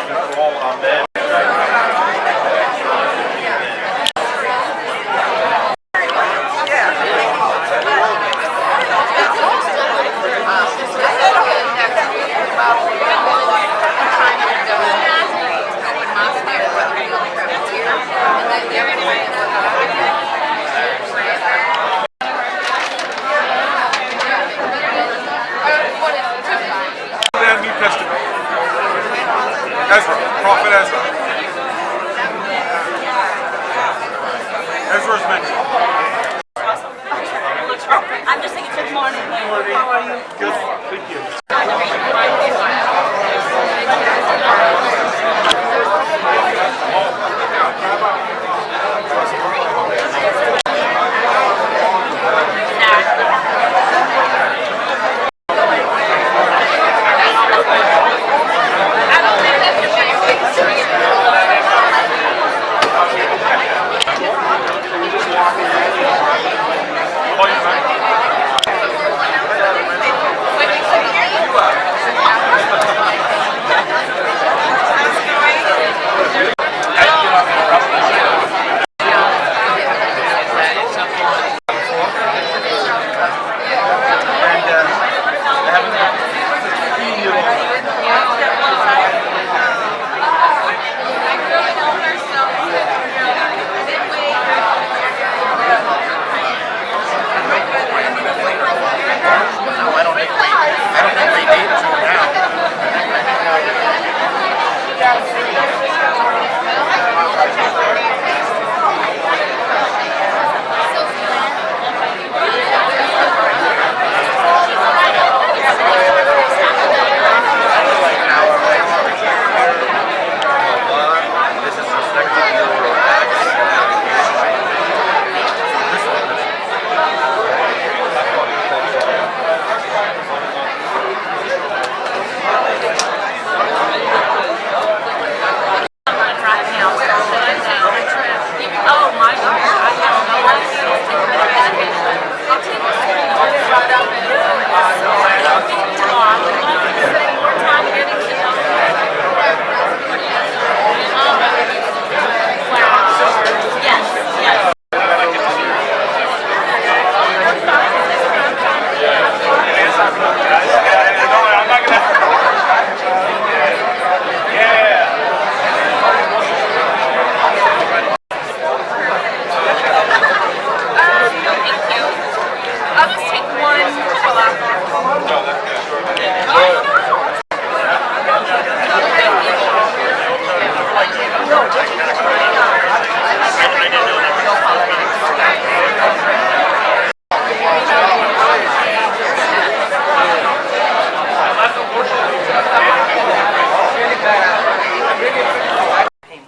Amen. New Testament. Ezra, Prophet Ezra. Ezra's mentioned. I'm just thinking good morning. How are you? Good. Thank you.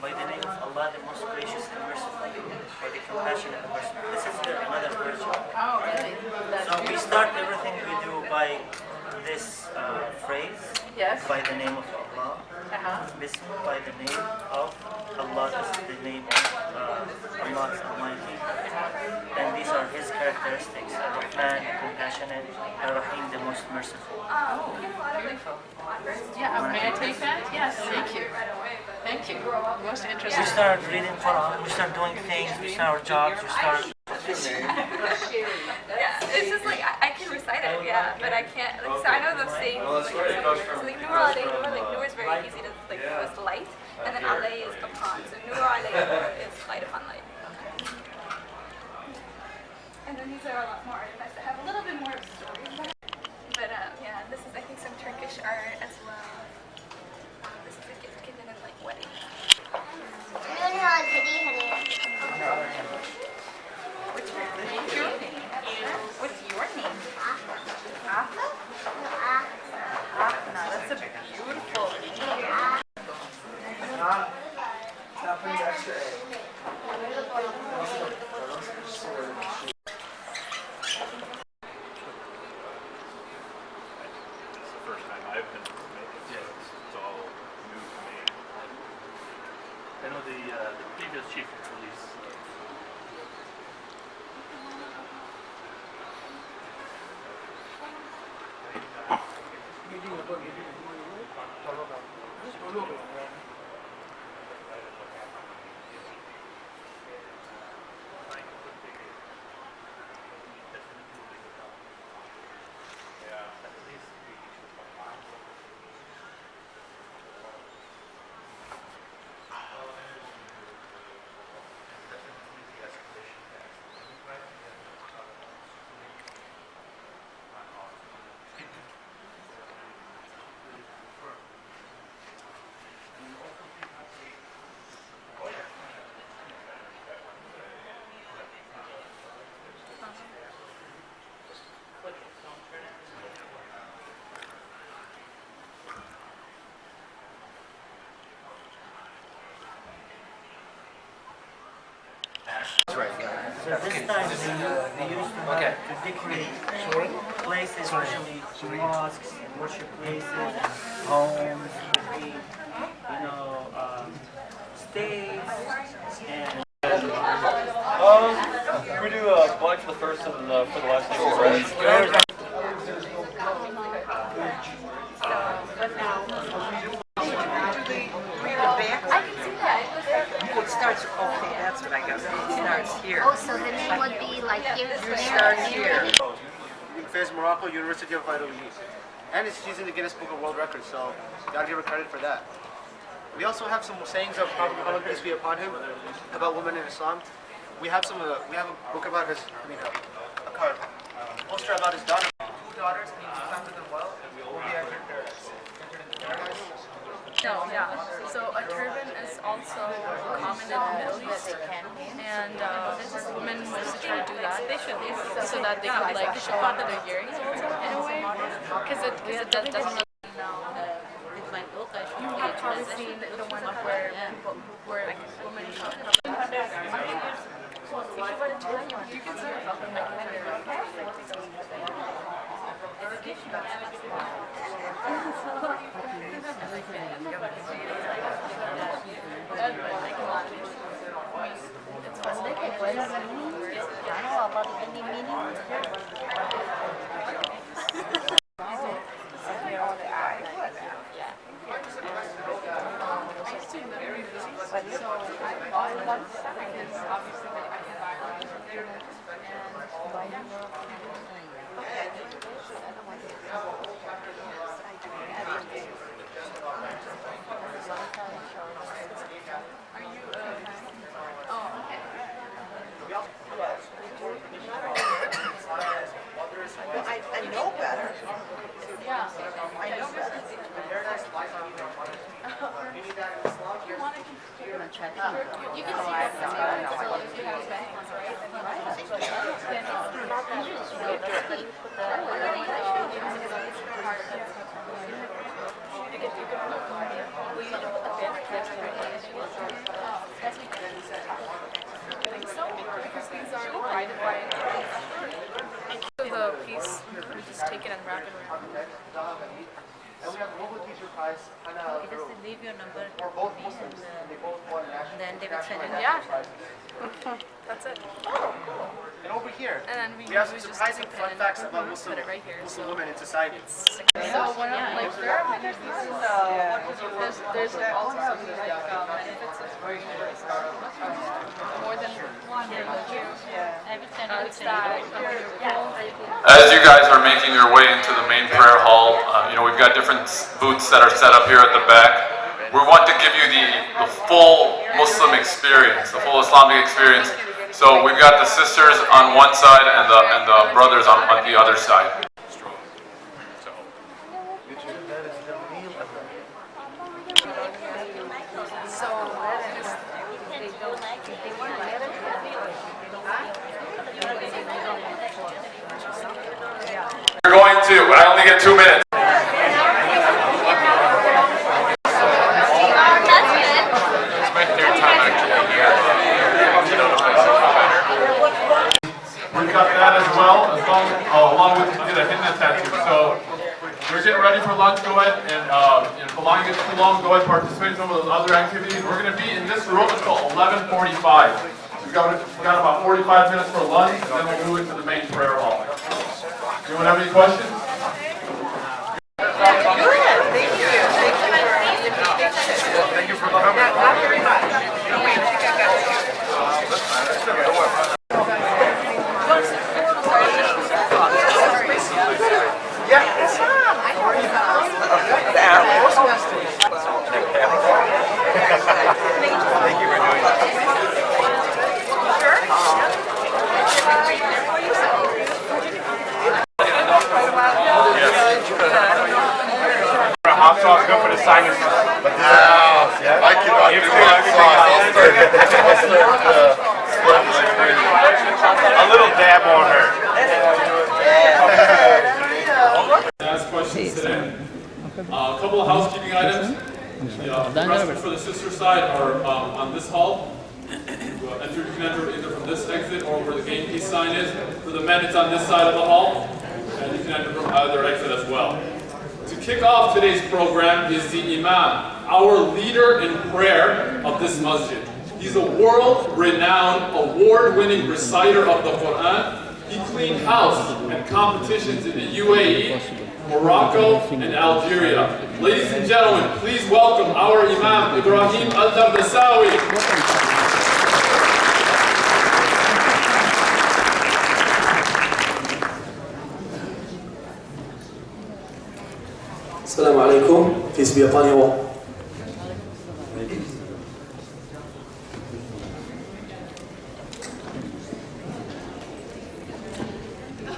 By the name of Allah, the most gracious and merciful, or the compassionate and merciful. This is another version. Oh, really? So we start everything we do by this phrase. Yes. By the name of Allah. This by the name of Allah is the name of Allah is Almighty. And these are His characteristics: Ar-Rahman, the compassionate; Ar-Rahim, the most merciful. Oh, beautiful. Yeah, may I take that? Yes, thank you. Thank you. Most interesting. We start reading Quran, we start doing things, we start our jobs, we start... Yeah, it's just like I can recite it, yeah, but I can't. Like, so I know the sayings. So like Nur alayhi Nur, like Nur is very easy to like Nur is light, and then alayhi is upon. So Nur alayhi Nur is light upon light. And then these are a lot more artifacts that have a little bit more of story. But yeah, this is I think some Turkish art as well. This is a gift given in like weddings. What's your name? What's your name? Afna? Afna. That's a beautiful name. First time I've been to Jamaica, so it's all new to me. I know the previous chief of police. So this time they used to decorate places, especially mosques and worship places, homes, states, and Can we do black for the first and for the last name? Sure. It starts, okay, that's what I got. It starts here. Oh, so the name would be like here. It starts here. Fez Morocco, University of Italy. And it's using the Guinness Book of World Records, so gotta give her credit for that. We also have some sayings of Prophet Muhammad, peace be upon him, about women in Islam. We have some. We have a book about his. A card, poster about his daughter. Two daughters, and he planted them well. Will be entered into paradise. No, yeah. So a turban is also common in the Middle East, and women mostly try to do that. They should, so that they could like show off that they're wearing it in a way, because it doesn't really. You have probably seen the one where like women cover. You can say I know better. Yeah. I know better. You can see it still if you have bangs, because these are provided by the piece, we just take it and wrap it around. And we have global teacher prize. Just leave your number for both Muslims. They both won national. Then they will send it. Yeah. That's it. Oh, cool. And over here, And then we have some just surprising take fun it facts and about Muslim put it right here. Muslim women in society. So one of like there are many pieces. There's also some like benefits of wearing more than one religion. It's that As you guys are making your way into the main prayer hall, we've got different booths that are set up here at the back. We want to give you the full Muslim experience, the full Islamic experience. So we've got the sisters on one side and the brothers on the other side. We're going to, but I only get 2 minutes. We got that as well, along with the henna tattoo. So we're getting ready for lunch. Go ahead and if the line gets too long, go ahead and participate in some of those other activities. We're going to be in this room until 11:45. We've got about 45 minutes for lunch, and then we'll move into the main prayer hall. Anyone have any questions? Thank you for coming. Not very much. Thank you for doing that. Hot sauce good for the sinuses. But I cannot do hot sauce. A little dab on her. Ask questions today. A couple of housekeeping items. The restrooms for the sister side are on this hall. You can enter either from this exit or where the game piece sign is. For the men, it's on this side of the hall, and you can enter from either exit as well. To kick off today's program is the Imam, our leader in prayer of this masjid. He's a world-renowned, award-winning reciter of the Quran. He cleaned house and competitions in the UAE, Morocco, and Algeria. Ladies and gentlemen, please welcome our Imam, Ibrahim Al-Dardasawi. السلام عليكم. Peace be upon you all.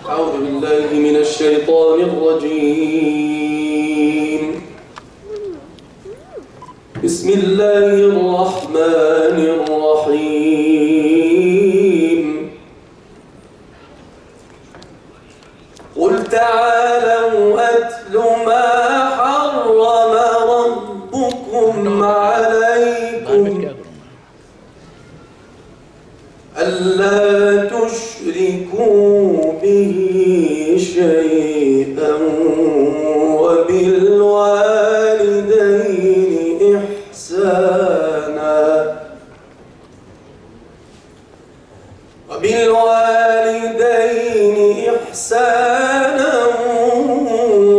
أعوذ بالله من الشيطان الرجيم. بسم الله الرحمن الرحيم. قل تعالوا أتل ما حرم ربكم عليكم ألا تشركوا به شيئا وبالوالدين إحسانا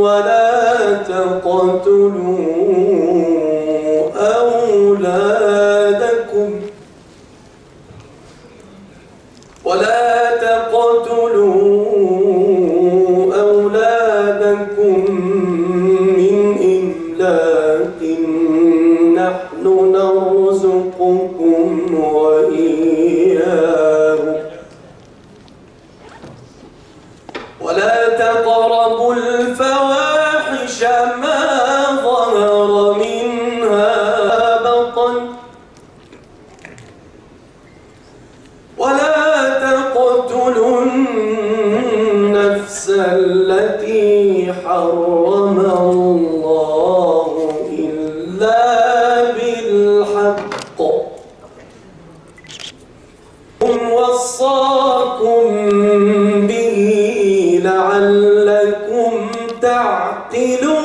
ولا تقتلوا أولادكم من إملاق نحن نرزقكم وإياهم ولا تقربوا الفواحش ما ظهر منها بطن ولا تقتلوا النفس التي حرم الله إلا بالحق وصاكم به لعلكم تعقلون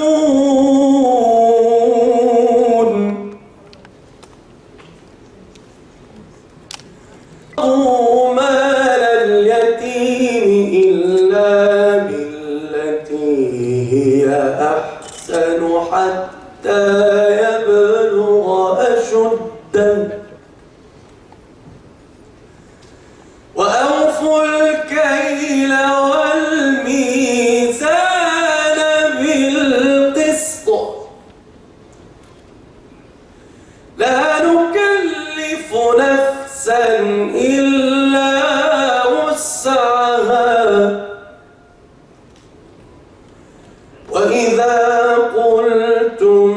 مال اليتيم إلا بالتي هي أحسن حتى يبلغ أشده وأوفوا الكيل والميزان بالقسط لا نكلف نفسا إلا وسعها وإذا قلتم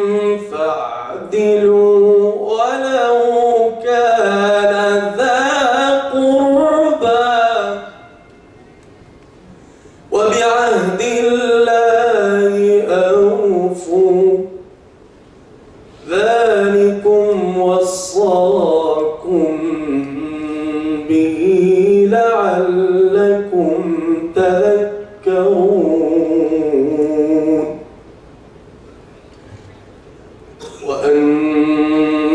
فاعدلوا ولو كان ذا قربى وبعهد الله أوفوا ذلكم وصاكم به لعلكم تذكرون وأن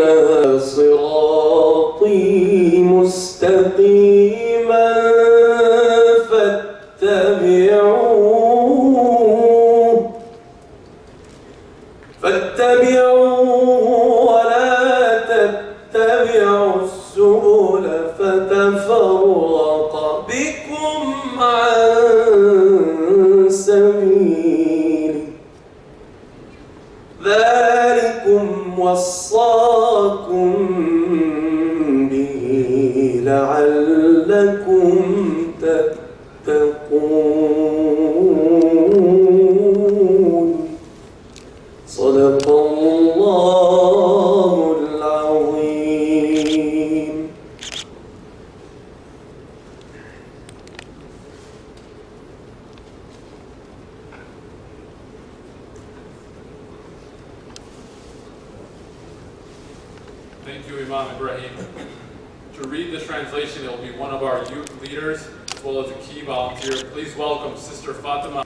صراطي مستقيما فاتبعوه ولا تتبعوا السبل فتفرق بكم عن سبيله ذلكم وصاكم به لعلكم تتقون صدق الله العظيم. Thank you, Imam Ibrahim. To read the translation, it will be one of our youth leaders, as well as a key volunteer. Please welcome Sister Fatima.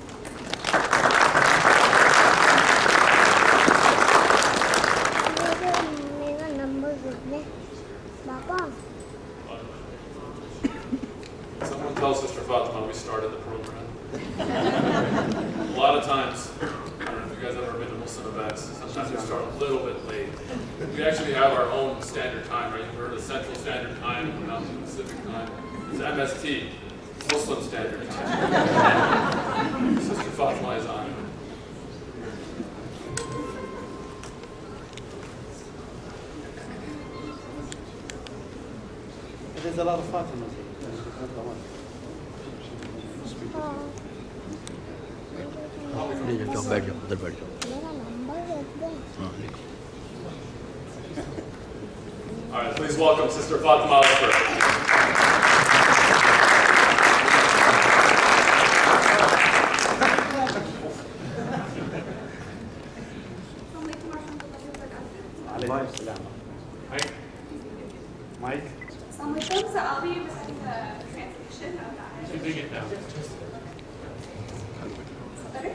Someone tell Sister Fatima we started the program. A lot of times, I don't know if you guys have ever been to Muslim events, sometimes we start a little bit late. We actually have our own standard time, right? You've heard of Central Standard Time, Mountain Pacific Time. It's MST, Muslim Standard Time. Sister Fatima is on. There's a lot of Fatimas here. All right, please welcome Sister Fatima Al-Fur. Mike? So I'll be reciting the translation of that. You dig it down. Better?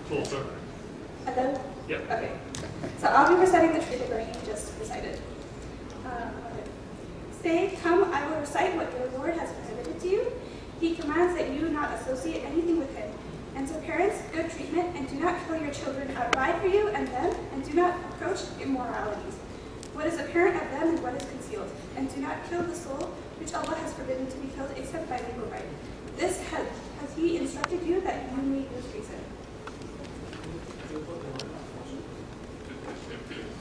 Cool, sir. Hello? Yep. Okay. So I'll be reciting the truth Ibrahim just recited. Say, come, I will recite what your Lord has prohibited to you. He commands that you not associate anything with him. And to parents, good treatment, and do not kill your children outright for you and them, and do not approach immoralities. What is apparent of them and what is concealed. And do not kill the soul which Allah has forbidden to be killed except by legal right. This has He instructed you that you may use reason.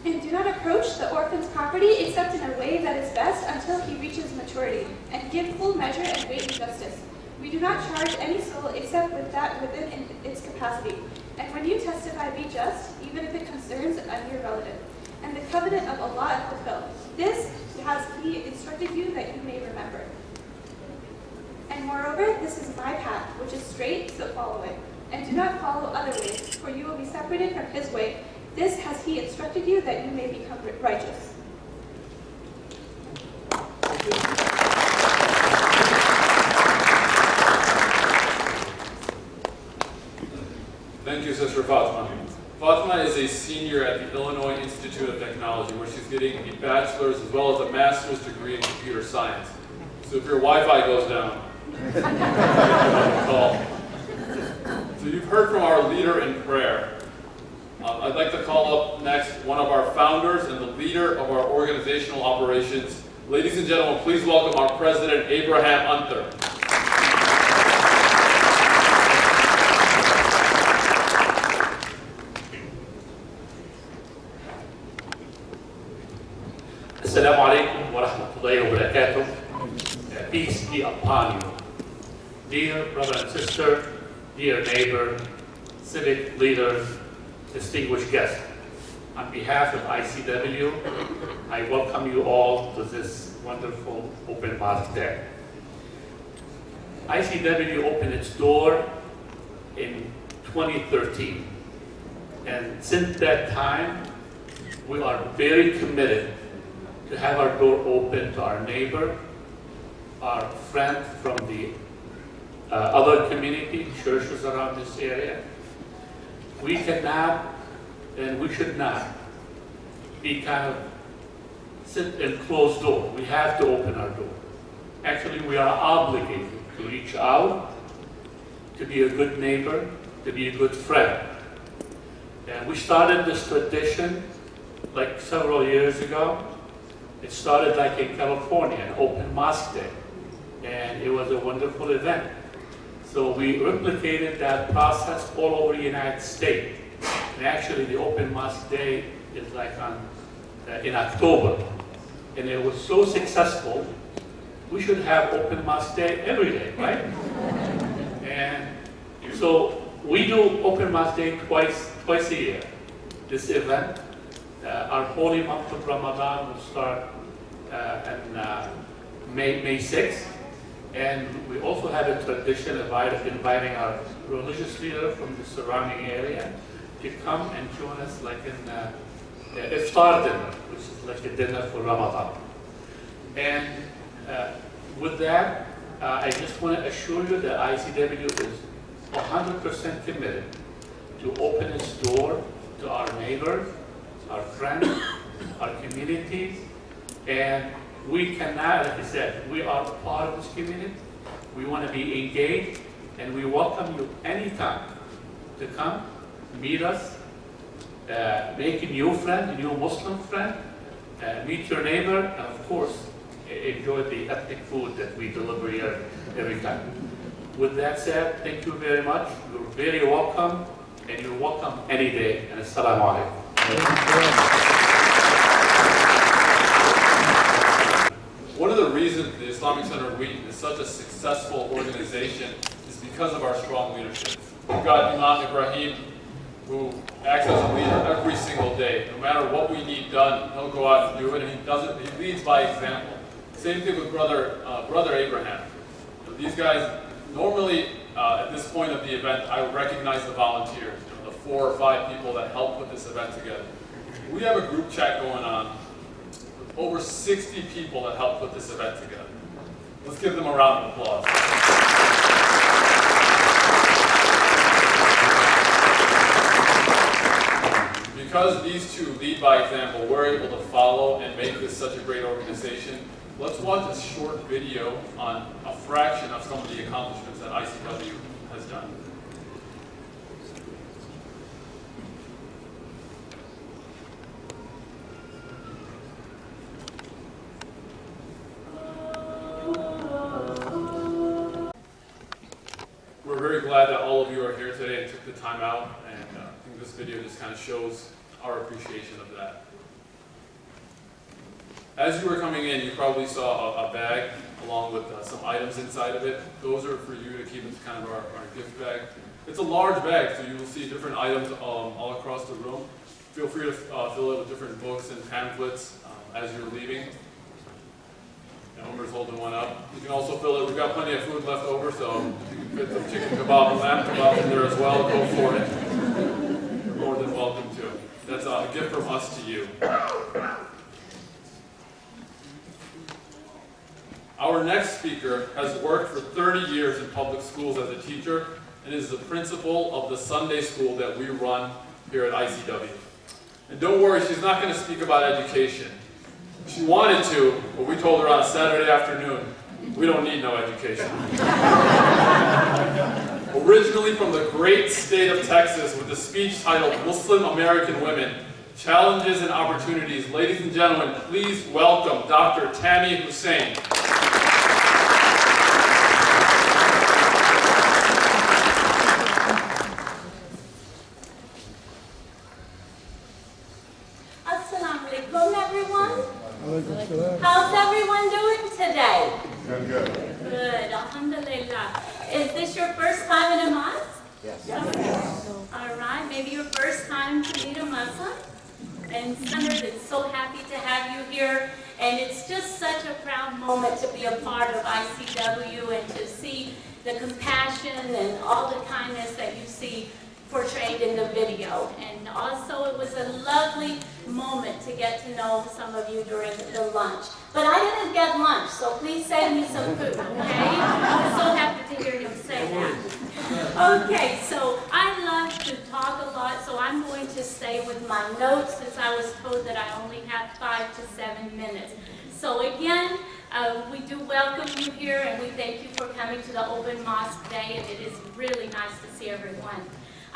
And do not approach the orphan's property except in a way that is best until he reaches maturity, and give full measure and weight in justice. We do not charge any soul except with that within its capacity. And when you testify, be just, even if it concerns a near relative. And the covenant of Allah fulfill. This has He instructed you that you may remember. And moreover, this is my path, which is straight, so follow it. And do not follow other ways, for you will be separated from His way. This has He instructed you that you may become righteous. Thank you, Sister Fatima. Fatima is a senior at the Illinois Institute of Technology, where she's getting a bachelor's as well as a master's degree in computer science. So if your Wi-Fi goes down, call. So you've heard from our leader in prayer. I'd like to call up next one of our founders and the leader of our organizational operations. Ladies and gentlemen, please welcome our president, Abraham Unter. Assalamu alaikum wa rahmatullahi wa barakatuh. Peace be upon you. Dear brother and sister, dear neighbor, civic leaders, distinguished guests. On behalf of ICW, I welcome you all to this wonderful open mosque day. ICW opened its door in 2013. And since that time, we are very committed to have our door open to our neighbor, our friend from the other community, churches around this area. We cannot and we should not be kind of sit in closed door. We have to open our door. Actually, we are obligated to reach out, to be a good neighbor, to be a good friend. And we started this tradition like several years ago. It started like in California, an open mosque day. And it was a wonderful event. So we replicated that process all over the United States. And actually the open mosque day is like in October. And it was so successful, we should have open mosque day every day, right? And so we do open mosque day twice a year. This event, our holy month of Ramadan will start on May 6th. And we also have a tradition of inviting our religious leader from the surrounding area to come and join us like in iftar dinner, which is like a dinner for Ramadan. And with that, I just want to assure you that ICW is 100% committed to open its door to our neighbors, our friends, our communities, and we cannot, like I said, we are part of this community. We want to be engaged, and we welcome you anytime to come, meet us, make a new friend, a new Muslim friend, meet your neighbor, and of course, enjoy the ethnic food that we deliver here every time. With that said, thank you very much. You're very welcome, and you're welcome any day. And assalamu alaikum. One of the reasons the Islamic Center of Wheaton is such a successful organization is because of our strong leadership. We've got Imam Ibrahim, who acts as a leader every single day. No matter what we need done, he'll go out and do it, and he does it. He leads by example. Same thing with Brother Abraham. These guys, normally at this point of the event, I would recognize the volunteers, the 4 or 5 people that help put this event together. We have a group chat going on with over 60 people that help put this event together. Let's give them a round of applause. Because these two lead by example, we're able to follow and make this such a great organization. Let's watch a short video on a fraction of some of the accomplishments that ICW has done. We're very glad that all of you are here today and took the time out, and I think this video just kind of shows our appreciation of that. As you were coming in, you probably saw a bag along with some items inside of it. Those are for you to keep as kind of our gift bag. It's a large bag, so you will see different items all across the room. Feel free to fill it with different books and pamphlets as you're leaving. And Umar's holding one up. You can also fill it. We've got plenty of food left over, so if you can fit some chicken kebab and lamb kebab in there as well, go for it. You're more than welcome to. That's a gift from us to you. Our next speaker has worked for 30 years in public schools as a teacher and is the principal of the Sunday school that we run here at ICW. And don't worry, she's not going to speak about education. She wanted to, but we told her on a Saturday afternoon, we don't need no education. Originally from the great state of Texas with a speech titled Muslim American Women, Challenges and Opportunities, ladies and gentlemen, please welcome Dr. Tammy Hussein. Assalamu alaikum, everyone. How's everyone doing today? Good. Good, alhamdulillah. Is this your first time in a mosque? Yes. All right, maybe your first time to meet a Muslim. And Senator is so happy to have you here. And it's just such a proud moment to be a part of ICW and to see the compassion and all the kindness that you see portrayed in the video. And also it was a lovely moment to get to know some of you during the lunch. But I didn't get lunch, so please send me some food, okay? I'm so happy to hear you say that. Okay, so I love to talk a lot, so I'm going to stay with my notes since I was told that I only have 5 to 7 minutes. So again, we do welcome you here and we thank you for coming to the Open Mosque Day, and it is really nice to see everyone.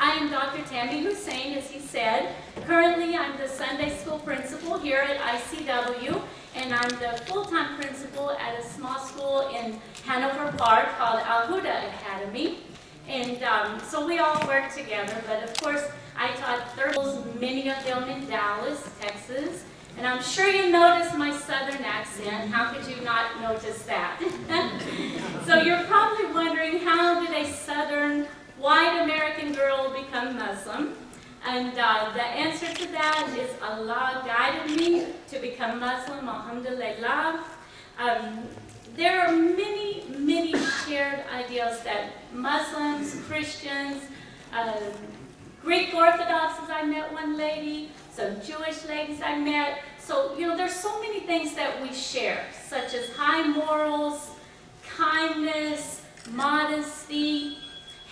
I am Dr. Tammy Hussein, as he said. Currently, I'm the Sunday school principal here at ICW, and I'm the full-time principal at a small school in Hanover Park called Al Huda Academy. And so we all work together, but of course, I taught third schools, many of them in Dallas, Texas. And I'm sure you noticed my southern accent. How could you not notice that? So you're probably wondering, how did a southern white American girl become Muslim? And the answer to that is Allah guided me to become Muslim, alhamdulillah. There are many, many shared ideas that Muslims, Christians, Greek Orthodoxes, I met one lady, some Jewish ladies I met. So, you know, there's there's so many things that we share, such as high morals, kindness, modesty,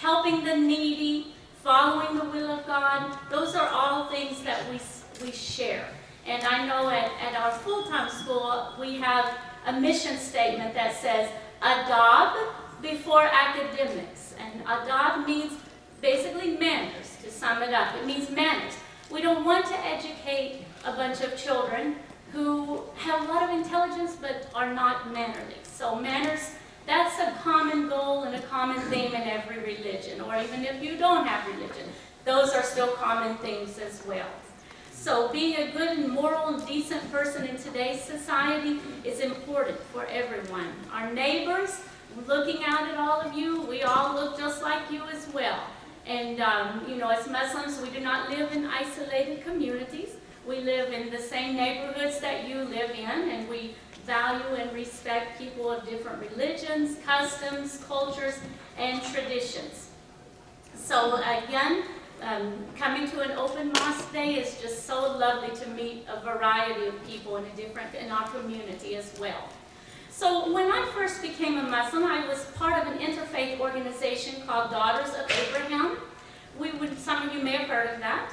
helping the needy, following the will of God. Those are all things that we share. And I know at our full-time school, we have a mission statement that says, adab before academics. And adab means basically manners, to sum it up. It means manners. We don't want to educate a bunch of children who have a lot of intelligence but are not mannerly. So manners, that's a common goal and a common theme in every religion, or even if you don't have religion, those are still common themes as well. So being a good and moral and decent person in today's society is important for everyone. Our neighbors, looking out at all of you, we all look just like you as well. And you know, as Muslims, we do not live in isolated communities. We live in the same neighborhoods that you live in, and we value and respect people of different religions, customs, cultures, and traditions. So again, coming to an open mosque day is just so lovely to meet a variety of people in our community as well. So when I first became a Muslim, I was part of an interfaith organization called Daughters of Abraham. Some of you may have heard of that.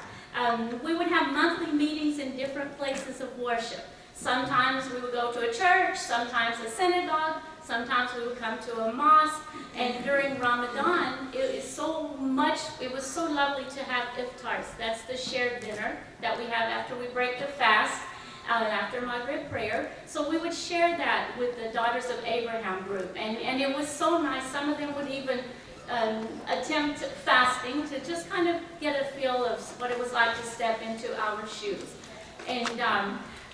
We would have monthly meetings in different places of worship. Sometimes we would go to a church, sometimes a synagogue, sometimes we would come to a mosque. And during Ramadan, it was so lovely to have iftars. That's the shared dinner that we have after we break the fast, after Maghrib prayer. So we would share that with the Daughters of Abraham group. And it was so nice. Some of them would even attempt fasting to just kind of get a feel of what it was like to step into our shoes. And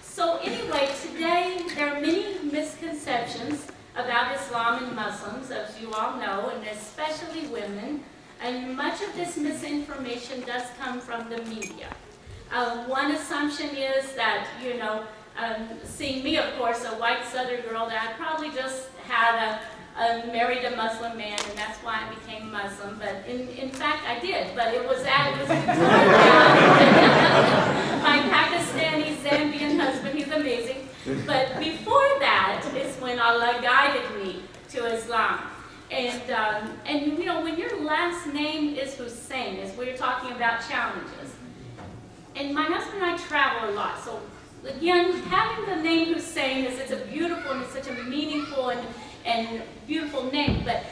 so anyway, today there are many misconceptions about Islam and Muslims, as you all know, and especially women. And much of this misinformation does come from the media. One assumption is that, you know, seeing me, of course, a white Southern girl, that I probably just had married a Muslim man, and that's why I became Muslim. But in fact, I did. But it was my Pakistani Zambian husband. He's amazing. But before that is when Allah guided me to Islam. And you know, when your last name is Hussein, as we were talking about challenges. And my husband and I travel a lot, so again, having the name Hussein it's a beautiful and it's such a meaningful and beautiful name, but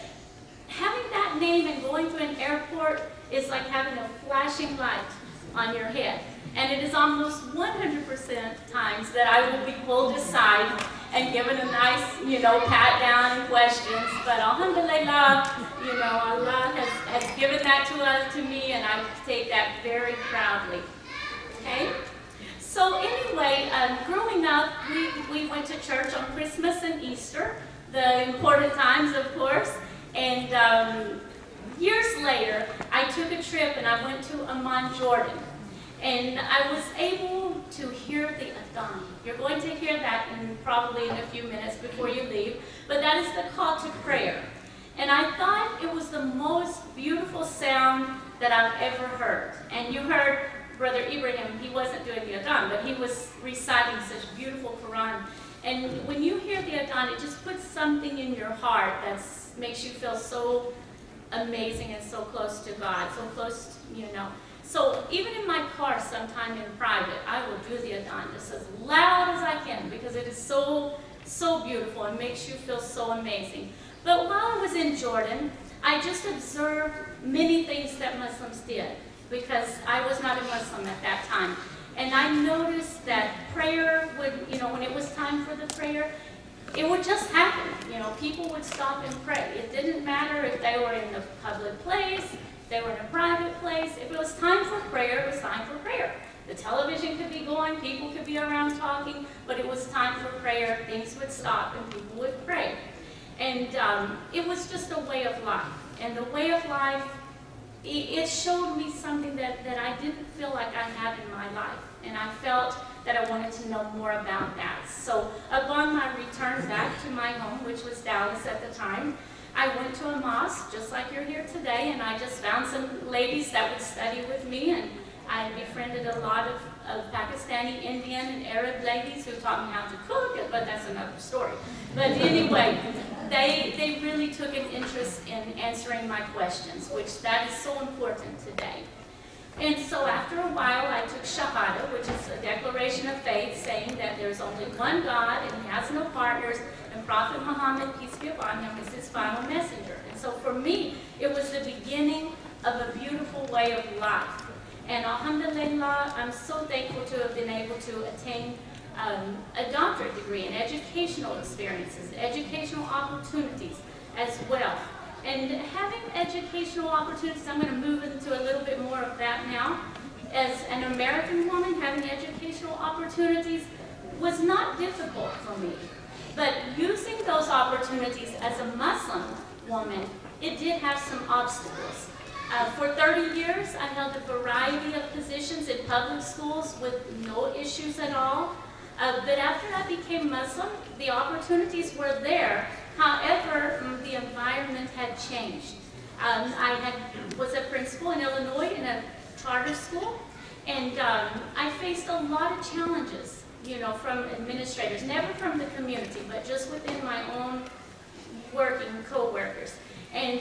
having that name and going to an airport is like having a flashing light on your head. And it is almost 100% times that I will be pulled aside and given a nice, you know, pat down and questions. But alhamdulillah, you know, Allah has given that to me, and I take that very proudly. Okay? So anyway, growing up, we went to church on Christmas and Easter, the important times, of course. And years later, I took a trip and I went to Amman, Jordan. And I was able to hear the adhan. You're going to hear that probably in a few minutes before you leave. But that is the call to prayer. And I thought it was the most beautiful sound that I've ever heard. And you heard Brother Ibrahim, he wasn't doing the adhan, but he was reciting such beautiful Quran. And when you hear the adhan, it just puts something in your heart that makes you feel so amazing and so close to God, so close, you know. So even in my car sometime in private, I will do the adhan just as loud as I can because it is so, so beautiful and makes you feel so amazing. But while I was in Jordan, I just observed many things that Muslims did because I was not a Muslim at that time. And I noticed that prayer would, you know, when it was time for the prayer, it would just happen. You know, people would stop and pray. It didn't matter if they were in a public place, if they were in a private place. If it was time for prayer, it was time for prayer. The television could be going, people could be around talking, but it was time for prayer. Things would stop and people would pray. And it was just a way of life. And the way of life, it showed me something that I didn't feel like I had in my life. And I felt that I wanted to know more about that. So upon my return back to my home, which was Dallas at the time, I went to a mosque, just like you're here today, and I just found some ladies that would study with me, and I befriended a lot Pakistani, Indian, and Arab ladies who taught me how to cook, but that's another story. But anyway, they really took an interest in answering my questions, which that is so important today. And so after a while, I took Shahada, which is a declaration of faith saying that there's only one God and he has no partners, and Prophet Muhammad, peace be upon him, is his final messenger. And so for me, it was the beginning of a beautiful way of life. And alhamdulillah, I'm so thankful to have been able to attain a doctorate degree in educational experiences, educational opportunities as well. And having educational opportunities, I'm going to move into a little bit more of that now. As an American woman, having educational opportunities was not difficult for me. But using those opportunities as a Muslim woman, it did have some obstacles. For 30 years, I held a variety of positions in public schools with no issues at all. But after I became Muslim, the opportunities were there. However, the environment had changed. I was a principal in Illinois in a charter school, and I faced a lot of challenges, from administrators, never from the community, but just within my own working co-workers. And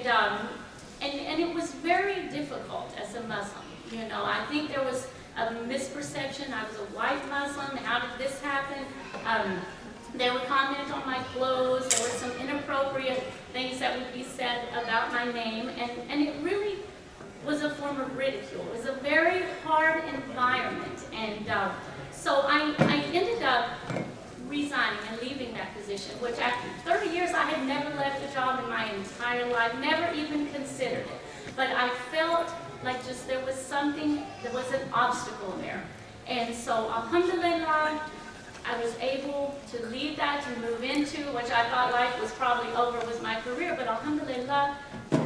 it was very difficult as a Muslim. I think there was a misperception. I was a white Muslim. How did this happen? They would comment on my clothes. There were some inappropriate things that would be said about my name. And it really was a form of ridicule. It was a very hard environment. And so I ended up resigning and leaving that position, which after 30 years, I had never left a job in my entire life, never even considered it. But I felt like just there was something, there was an obstacle there. And so, alhamdulillah, I was able to leave that to move into, which I thought life was probably over, was my career, but alhamdulillah,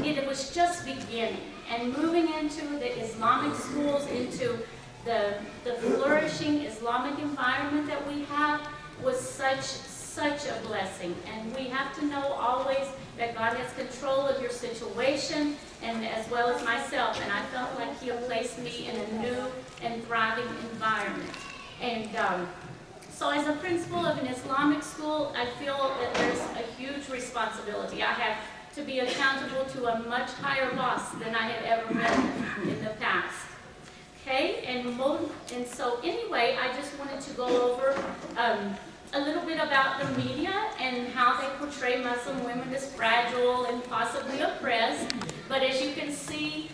it was just beginning. And moving into the Islamic schools, into the flourishing Islamic environment that we have was such a blessing. And we have to know always that God has control of your situation, and as well as myself. And I felt like He had placed me in a new and thriving environment. And so as a principal of an Islamic school, I feel that there's a huge responsibility. I have to be accountable to a much higher boss than I had ever been in the past. Okay, and so anyway, I just wanted to go over a little bit about the media and how they portray Muslim women as fragile and possibly oppressed. But as you can see,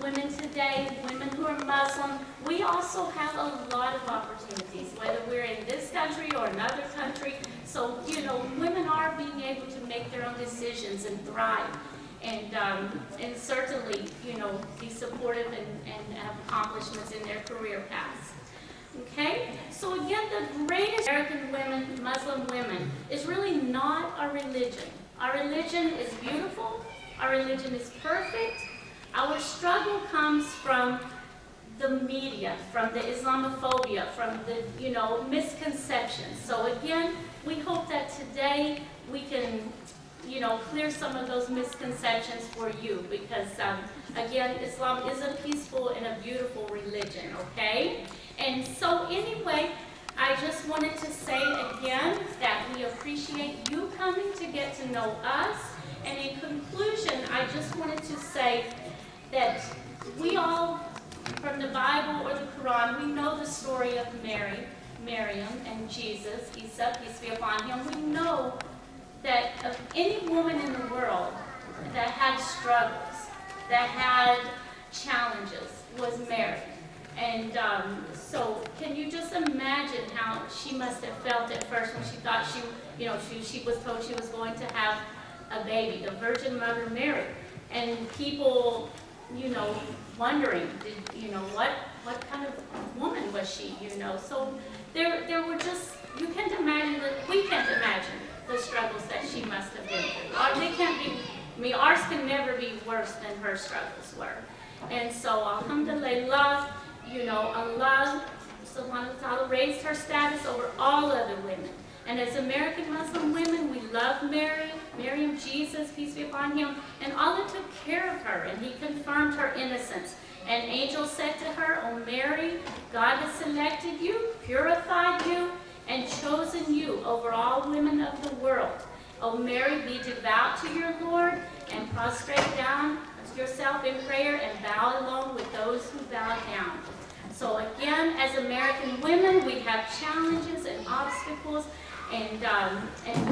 women today, women who are Muslim, we also have a lot of opportunities, whether we're in this country or another country. So, women are being able to make their own decisions and thrive. And certainly, be supportive and have accomplishments in their career paths. Okay? So again, the greatest American women, Muslim women, is really not our religion. Our religion is beautiful. Our religion is perfect. Our struggle comes from the media, from the Islamophobia, from the, misconceptions. So again, we hope that today we can clear some of those misconceptions for you, because again, Islam is a peaceful and a beautiful religion, okay? And so anyway, I just wanted to say again that we appreciate you coming to get to know us. And in conclusion, I just wanted to say that we all, from the Bible or the Quran, we know the story of Miriam, and Jesus, Isa, peace be upon him. We know that of any woman in the world that had struggles, that had challenges, was Mary. And so can you just imagine how she must have felt at first when she thought she was told she was going to have a baby, the Virgin Mother Mary. And people, wondering, what kind of woman was she, So there were just, you can't imagine, we can't imagine the struggles that she must have been through. They can't be, ours can never be worse than her struggles were. And so, alhamdulillah, Allah subhanahu wa ta'ala raised her status over all other women. And as American Muslim women, we love Miriam, Jesus, peace be upon him, and Allah took care of her, and He confirmed her innocence. An angel said to her, O Mary, God has selected you, purified you, and chosen you over all women of the world. O Mary, be devout to your Lord, and prostrate down yourself in prayer and bow along with those who bow down. So again, as American women, we have challenges and obstacles, and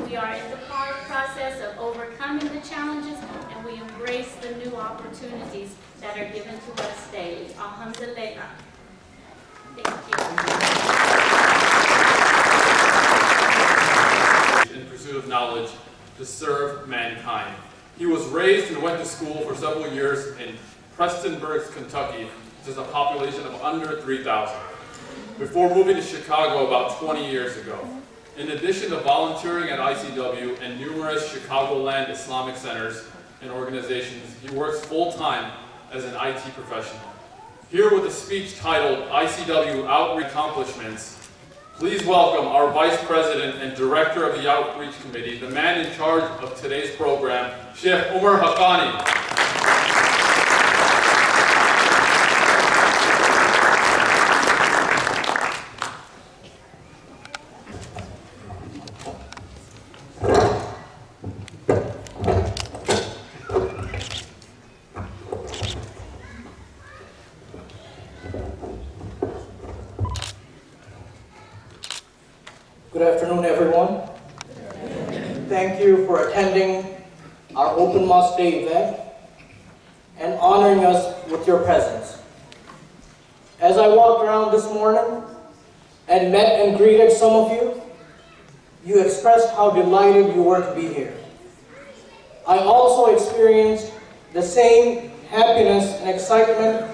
we are in the process of overcoming the challenges, and we embrace the new opportunities that are given to us daily. Alhamdulillah. Thank you. In pursuit of knowledge to serve mankind. He was raised and went to school for several years in Prestonburg, Kentucky, which has a population of under 3,000, before moving to Chicago about 20 years ago. In addition to volunteering at ICW and numerous Chicagoland Islamic centers and organizations, he works full-time as an IT professional. Here with a speech titled ICW Outreach Accomplishments, please welcome our Vice President and Director of the Outreach Committee, the man in charge of today's program, Sheikh Umar Haqqani. Good afternoon, everyone. Thank you for attending our Open Mosque Day event and honoring us with your presence. As I walked around this morning and met and greeted some of you, you expressed how delighted you were to be here. I also experienced the same happiness and excitement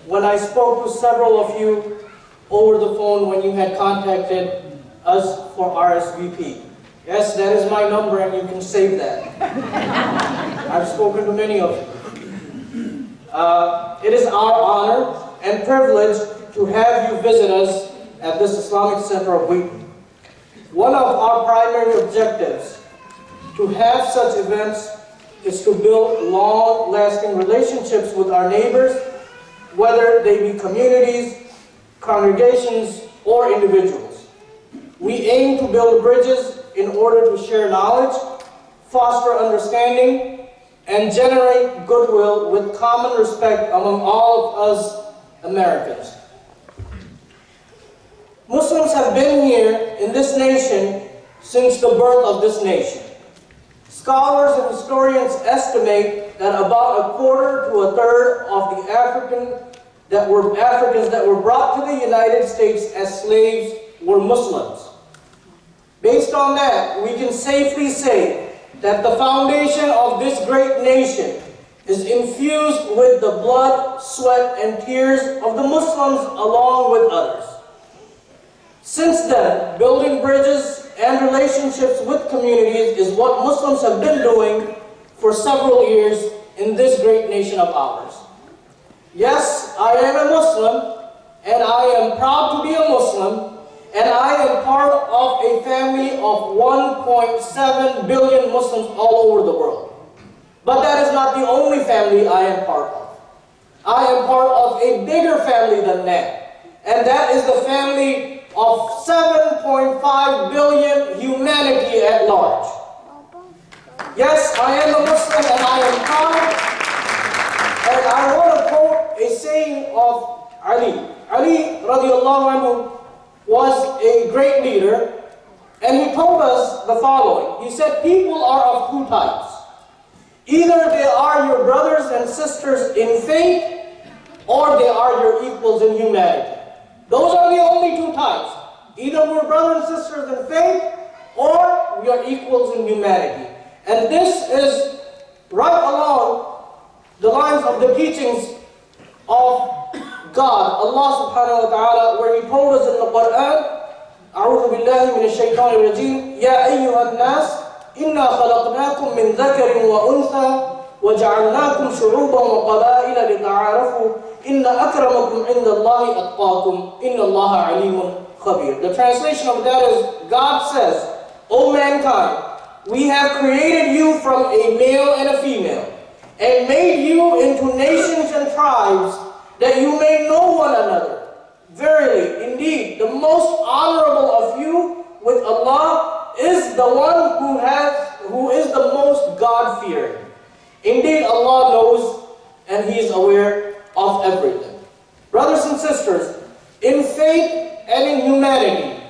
when I spoke to several of you over the phone when you had contacted us for RSVP. Yes, that is my number and you can save that. I've spoken to many of you. It is our honor and privilege to have you visit us at this Islamic Center of Wheaton. One of our primary objectives to have such events is to build long-lasting relationships with our neighbors, whether they be communities, congregations, or individuals. We aim to build bridges in order to share knowledge, foster understanding, and generate goodwill with common respect among all of us Americans. Muslims have been here in this nation since the birth of this nation. Scholars and historians estimate that about a quarter to a third of the Africans that were brought to the United States as slaves were Muslims. Based on that, we can safely say that the foundation of this great nation is infused with the blood, sweat, and tears of the Muslims along with others. Since then, building bridges and relationships with communities is what Muslims have been doing for several years in this great nation of ours. Yes, I am a Muslim, and I am proud to be a Muslim, and I am part of a family of 1.7 billion Muslims all over the world. But that is not the only family I am part of. I am part of a bigger family than that, and that is the family of 7.5 billion humanity at large. Yes, I am a Muslim and I am proud, and I want to quote a saying of Ali. Ali radiallahu anhu was a great leader, and he told us the following. He said, people are of two types. Either they are your brothers and sisters in faith, or they are your equals in humanity. Those are the only two types. Either we're brothers and sisters in faith, or we are equals in humanity. And this is right along the lines of the teachings of God, Allah subhanahu wa ta'ala, where He told us in the Quran, أعوذ بالله من الشيطان الرجيم يا أيها الناس إنا خلقناكم من ذكر وأنثى وجعلناكم شعوبا وقبائل لتعارفوا إن أكرمكم عند الله أتقاكم إن الله عليم خبير. The translation of that is, God says, O mankind, we have created you from a male and a female, and made you into nations and tribes, that you may know one another. Verily, indeed, the most honorable of you with Allah is the one who is the most God-fearing. Indeed, Allah knows and He is aware of everything. Brothers and sisters, in faith and in humanity,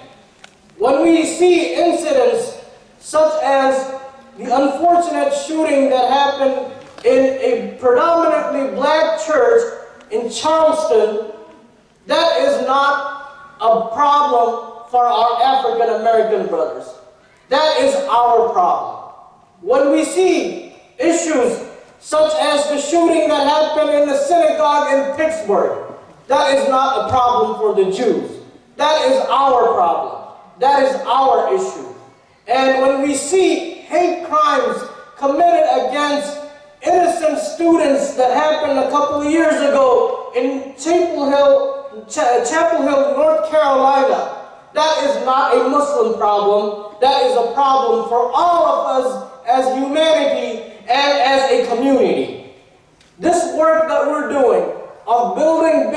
when we see incidents such as the unfortunate shooting that happened in a predominantly black church in Charleston, that is not a problem for our African American brothers. That is our problem. When we see issues such as the shooting that happened in the synagogue in Pittsburgh, that is not a problem for the Jews. That is our problem. That is our issue. And when we see hate crimes committed against innocent students that happened a couple of years ago in Chapel Hill, North Carolina, that is not a Muslim problem. That is a problem for all of us as humanity and as a community. This work that we're doing of building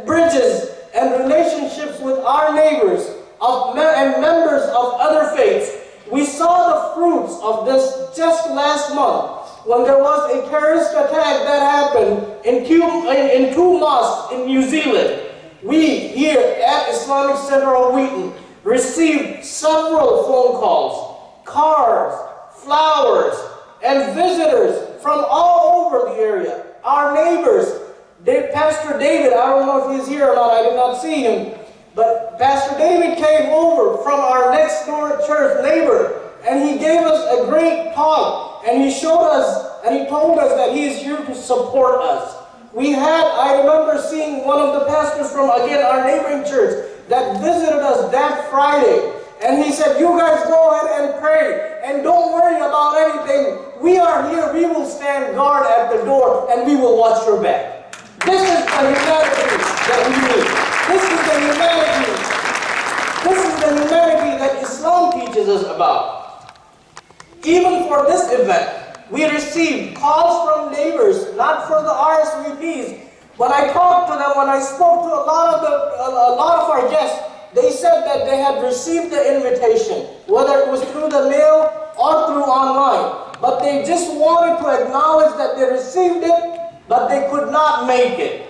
bridges and relationships with our neighbors and members of other faiths, we saw the fruits of this just last month when there was a terrorist attack that happened in two mosques in New Zealand. We here at Islamic Center of Wheaton received several phone calls, cards, flowers, and visitors from all over the area. Our neighbors, Pastor David, I don't know if he's here or not, I did not see him, but Pastor David came over from our next door church neighbor, and he gave us a great talk, and he showed us, and he told us that he is here to support us. I remember seeing one of the pastors from, again, our neighboring church that visited us that Friday, and he said, you guys go ahead and pray, and don't worry about anything. We are here, we will stand guard at the door, and we will watch your back. This is the humanity that we need. This is the humanity that Islam teaches us about. Even for this event, we received calls from neighbors, not for the RSVPs. When I talked to them, when I spoke to a lot of our guests, they said that they had received the invitation, whether it was through the mail or through online. But they just wanted to acknowledge that they received it, but they could not make it.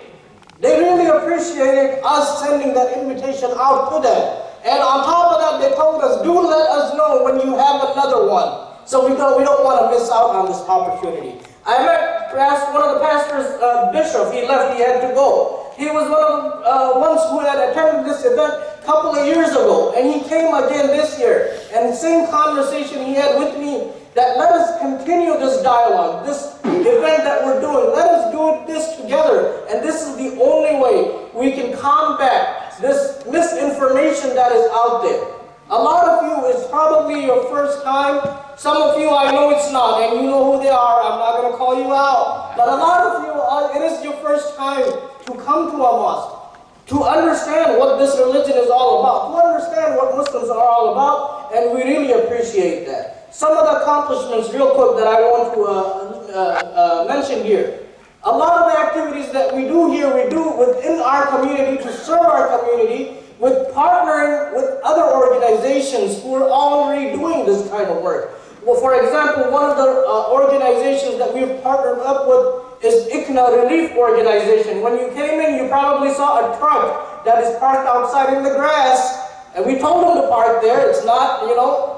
They really appreciated us sending that invitation out to them. And on top of that, they told us, do let us know when you have another one. So we don't want to miss out on this opportunity. I met one of the pastors, Bishop. He left, he had to go. He was one of the ones who had attended this event a couple of years ago. And he came again this year. And the same conversation he had with me, that let us continue this dialogue, this event that we're doing. Let us do this together. And this is the only way we can combat this misinformation that is out there. A lot of you, it's probably your first time. Some of you, I know it's not, and you know who they are. I'm not going to call you out. But a lot of you, it is your first time to come to a mosque, to understand what this religion is all about, to understand what Muslims are all about, and we really appreciate that. Some of the accomplishments, real quick, that I want to mention here. A lot of the activities that we do here, we do within our community to serve our community, with partnering with other organizations who are already doing this kind of work. Well, for example, one of the organizations that we've partnered up with is ICNA Relief Organization. When you came in, you probably saw a truck that is parked outside in the grass, and we told them to park there. It's not,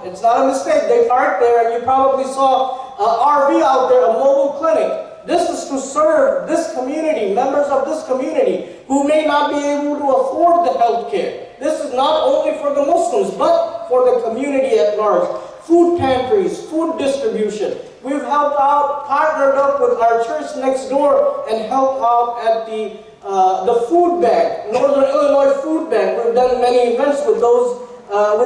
it's not a mistake. They parked there, and you probably saw an RV out there, a mobile clinic. This is to serve this community, members of this community, who may not be able to afford the health care. This is not only for the Muslims, but for the community at large. Food pantries, food distribution. We've helped out, partnered up with our church next door, and helped out at the food bank, Northern Illinois Food Bank. We've done many events with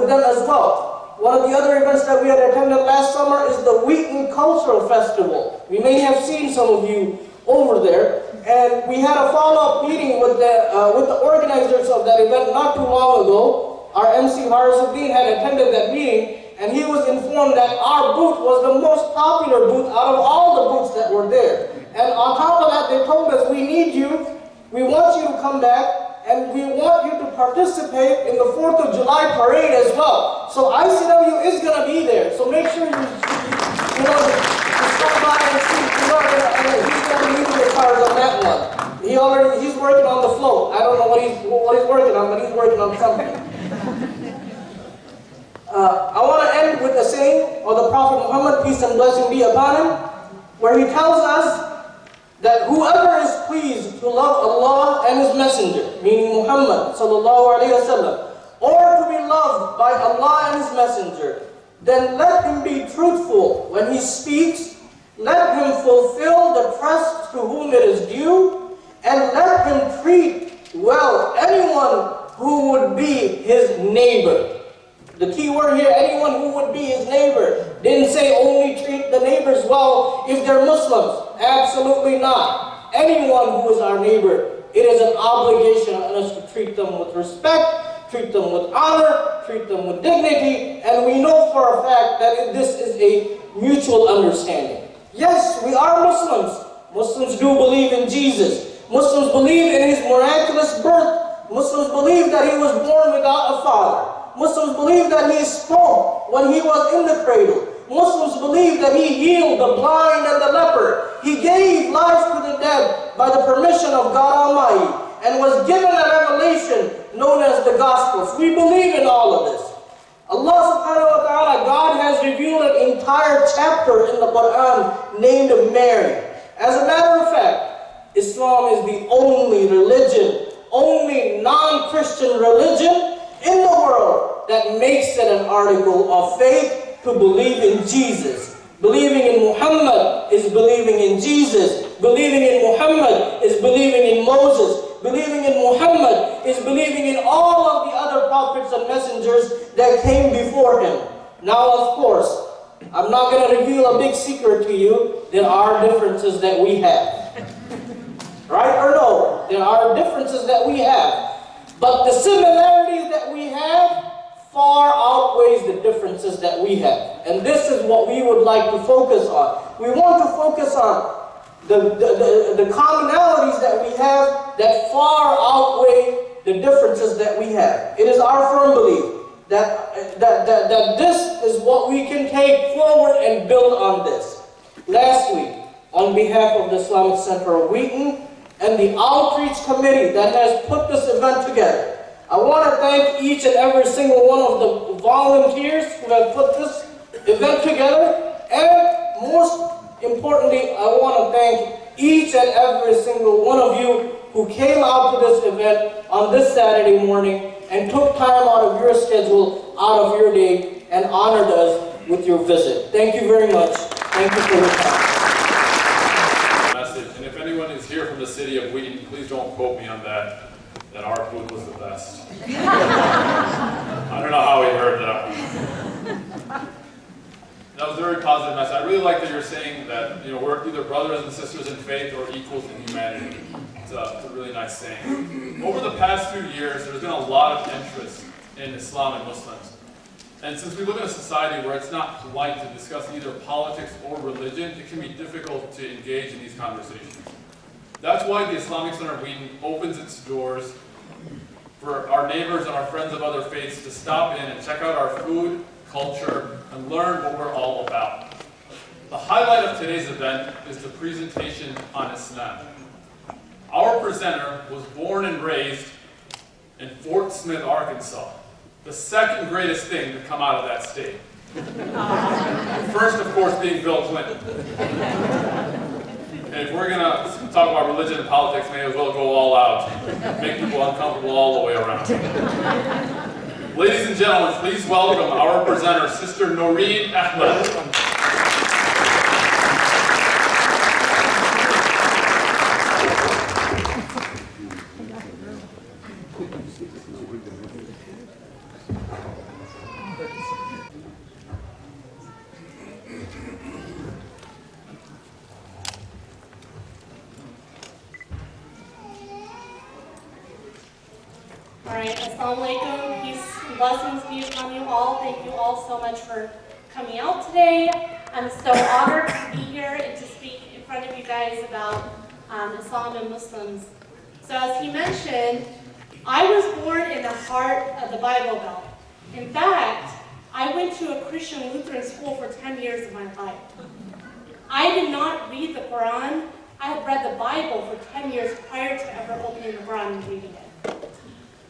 them as well. One of the other events that we had attended last summer is the Wheaton Cultural Festival. We may have seen some of you over there. And we had a follow-up meeting with the organizers of that event not too long ago. Our MC Harisuddin had attended that meeting, and he was informed that our booth was the most popular booth out of all the booths that were there. And on top of that, they told us, we need you We want you to come back, and we want you to participate in the 4th of July parade as well. So ICW is going to be there. So make sure you stop by and see. He's going to lead the charge on that one. He's working on the float. I don't know what he's working on, but he's working on something. I want to end with a saying of the Prophet Muhammad, peace and blessing be upon him, where he tells us that whoever is pleased to love Allah and His Messenger, meaning Muhammad sallallahu alaihi wasallam, or to be loved by Allah and His Messenger, then let him be truthful when he speaks, let him fulfill the trust to whom it is due, and let him treat well anyone who would be his neighbor. The key word here, anyone who would be his neighbor. Didn't say only treat the neighbors well if they're Muslims. Absolutely not. Anyone who is our neighbor, it is an obligation on us to treat them with respect, treat them with honor, treat them with dignity, and we know for a fact that this is a mutual understanding. Yes, we are Muslims. Muslims do believe in Jesus. Muslims believe in His miraculous birth. Muslims believe that He was born without a father. Muslims believe that He spoke when He was in the cradle. Muslims believe that He healed the blind and the leper. He gave life to the dead by the permission of God Almighty and was given a revelation known as the Gospels. We believe in all of this. Allah subhanahu wa ta'ala, God has revealed an entire chapter in the Quran named Mary. As a matter of fact, Islam is the only religion, only non-Christian religion in the world that makes it an article of faith to believe in Jesus. Believing in Muhammad is believing in Jesus. Believing in Muhammad is believing in Moses. Believing in Muhammad is believing in all of the other prophets and messengers that came before him. Now, of course, I'm not going to reveal a big secret to you. There are differences that we have. Right or no? There are differences that we have. But the similarities that we have far outweighs the differences that we have. And this is what we would like to focus on. We want to focus on the commonalities that we have that far outweigh the differences that we have. It is our firm belief that this is what we can take forward and build on this. Lastly, on behalf of the Islamic Center of Wheaton and the Outreach Committee that has put this event together, I want to thank each and every single one of the volunteers who have put this event together, and most importantly, I want to thank each and every single one of you who came out to this event on this Saturday morning and took time out of your schedule, out of your day, and honored us with your visit. Thank you very much. Thank you for your time. Message. And if anyone is here from the city of Wheaton, please don't quote me on that our food was the best. I don't know how he heard that. That was a very positive message. I really like that you're saying that we're either brothers and sisters in faith or equals in humanity. It's a really nice saying. Over the past few years, there's been a lot of interest in Islam and Muslims. And since we live in a society where it's not polite to discuss either politics or religion, it can be difficult to engage in these conversations. That's why the Islamic Center of Wheaton opens its doors for our neighbors and our friends of other faiths to stop in and check out our food, culture, and learn what we're all about. The highlight of today's event is the presentation on Islam. Our presenter was born and raised in Fort Smith, Arkansas, the second greatest thing to come out of that state. The first, of course, being Bill Clinton. And if we're going to talk about religion and politics, may as well go all out. Make people uncomfortable all the way around. Ladies and gentlemen, please welcome our presenter, Sister Noreen Ahmed. Alright, Assalamu alaikum, peace and blessings be upon you all. Thank you all so much for coming out today. I'm so honored to be here and to speak in front of you guys about Islam and Muslims. So as he mentioned, I was born in the heart of the Bible Belt. In fact, I went to a Christian Lutheran school for 10 years of my life. I did not read the Quran. I had read the Bible for 10 years prior to ever opening the Quran and reading it.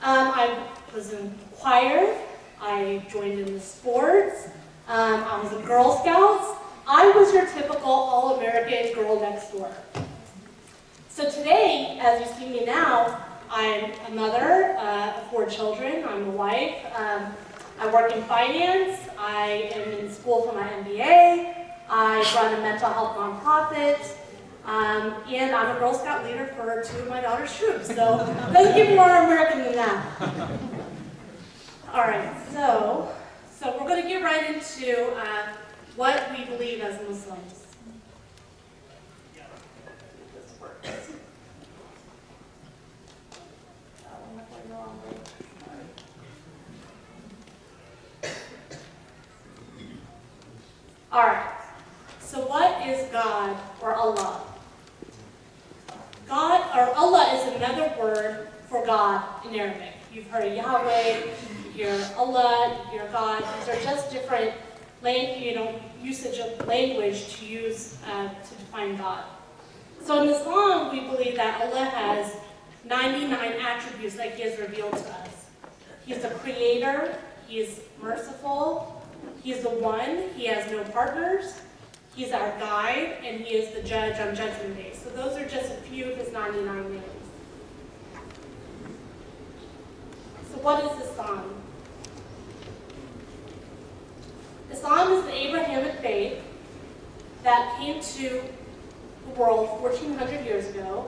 I was in choir. I joined in the sports. I was in Girl Scouts. I was your typical all-American girl next door. So today, as you see me now, I'm a mother of 4 children. I'm a wife. I work in finance. I am in school for my MBA. I run a mental health nonprofit. And I'm a Girl Scout leader for 2 of my daughter's troops. So it doesn't get more American than that. All right, so we're going to get right into what we believe as Muslims. This works. All right, so what is God or Allah? God or Allah is another word for God in Arabic. You've heard of Yahweh, you hear Allah, you hear God. These are just different usage of language to use to define God. So in Islam, we believe that Allah has 99 attributes that He has revealed to us. He's the creator, He is merciful, He is the one, He has no partners, He's our guide, and He is the judge on Judgment Day. So those are just a few of His 99 names. So what is Islam? Islam is the Abrahamic faith that came to the world 1,400 years ago.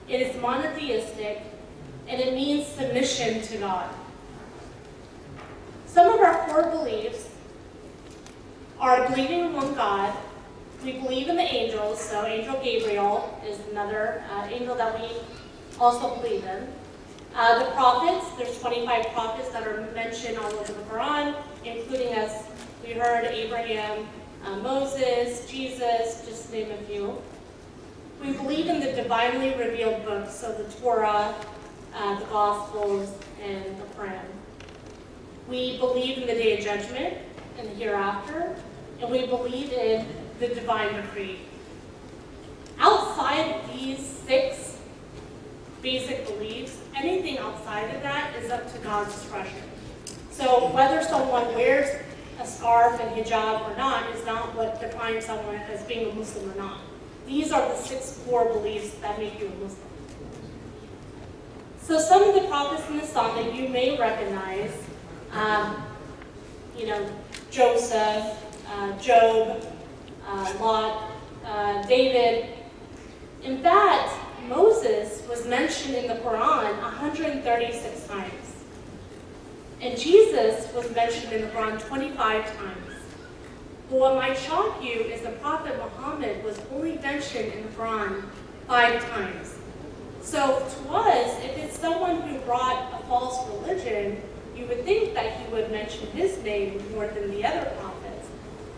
It is monotheistic, and it means submission to God. Some of our core beliefs are believing in one God. We believe in the angels, so Angel Gabriel is another angel that we also believe in. The prophets, there's 25 prophets that are mentioned all over the Quran, including, as we heard, Abraham, Moses, Jesus, just to name a few. We believe in the divinely revealed books, so the Torah, the Gospels, and the Quran. We believe in the Day of Judgment and the hereafter, and we believe in the divine decree. Outside of these 6 basic beliefs, anything outside of that is up to God's discretion. So whether someone wears a scarf and hijab or not is not what defines someone as being a Muslim or not. These are the 6 core beliefs that make you a Muslim. So some of the prophets in Islam that you may recognize, Joseph, Job, Lot, David. In fact, Moses was mentioned in the Quran 136 times. And Jesus was mentioned in the Quran 25 times. But what might shock you is the Prophet Muhammad was only mentioned in the Quran 5 times. So to us, if it's someone who brought a false religion, you would think that he would mention his name more than the other prophets.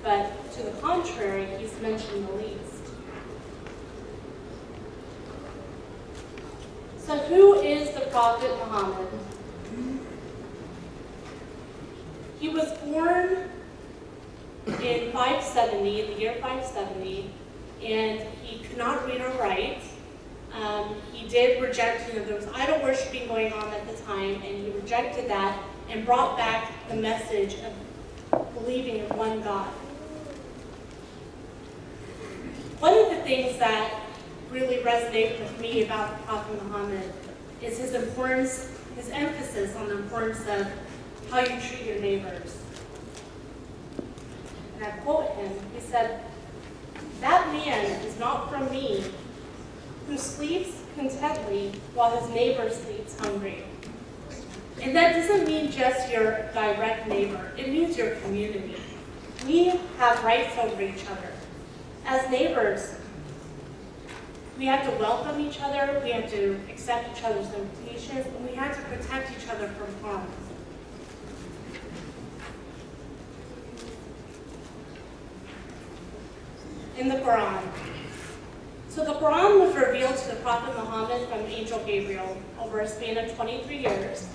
But to the contrary, he's mentioned the least. So who is the Prophet Muhammad? He was born in 570, in the year 570, and he could not read or write. He did reject, there was idol worshiping going on at the time, and he rejected that and brought back the message of believing in one God. One of the things that really resonate with me about the Prophet Muhammad is his importance, his emphasis on the importance of how you treat your neighbors. And I quote him, he said, "That man is not from me who sleeps contentedly while his neighbor sleeps hungry." And that doesn't mean just your direct neighbor, it means your community. We have rights over each other. As neighbors, we have to welcome each other, we have to accept each other's invitations, and we have to protect each other from harm. In the Quran, So the Quran was revealed to the Prophet Muhammad from Angel Gabriel over a span of 23 years.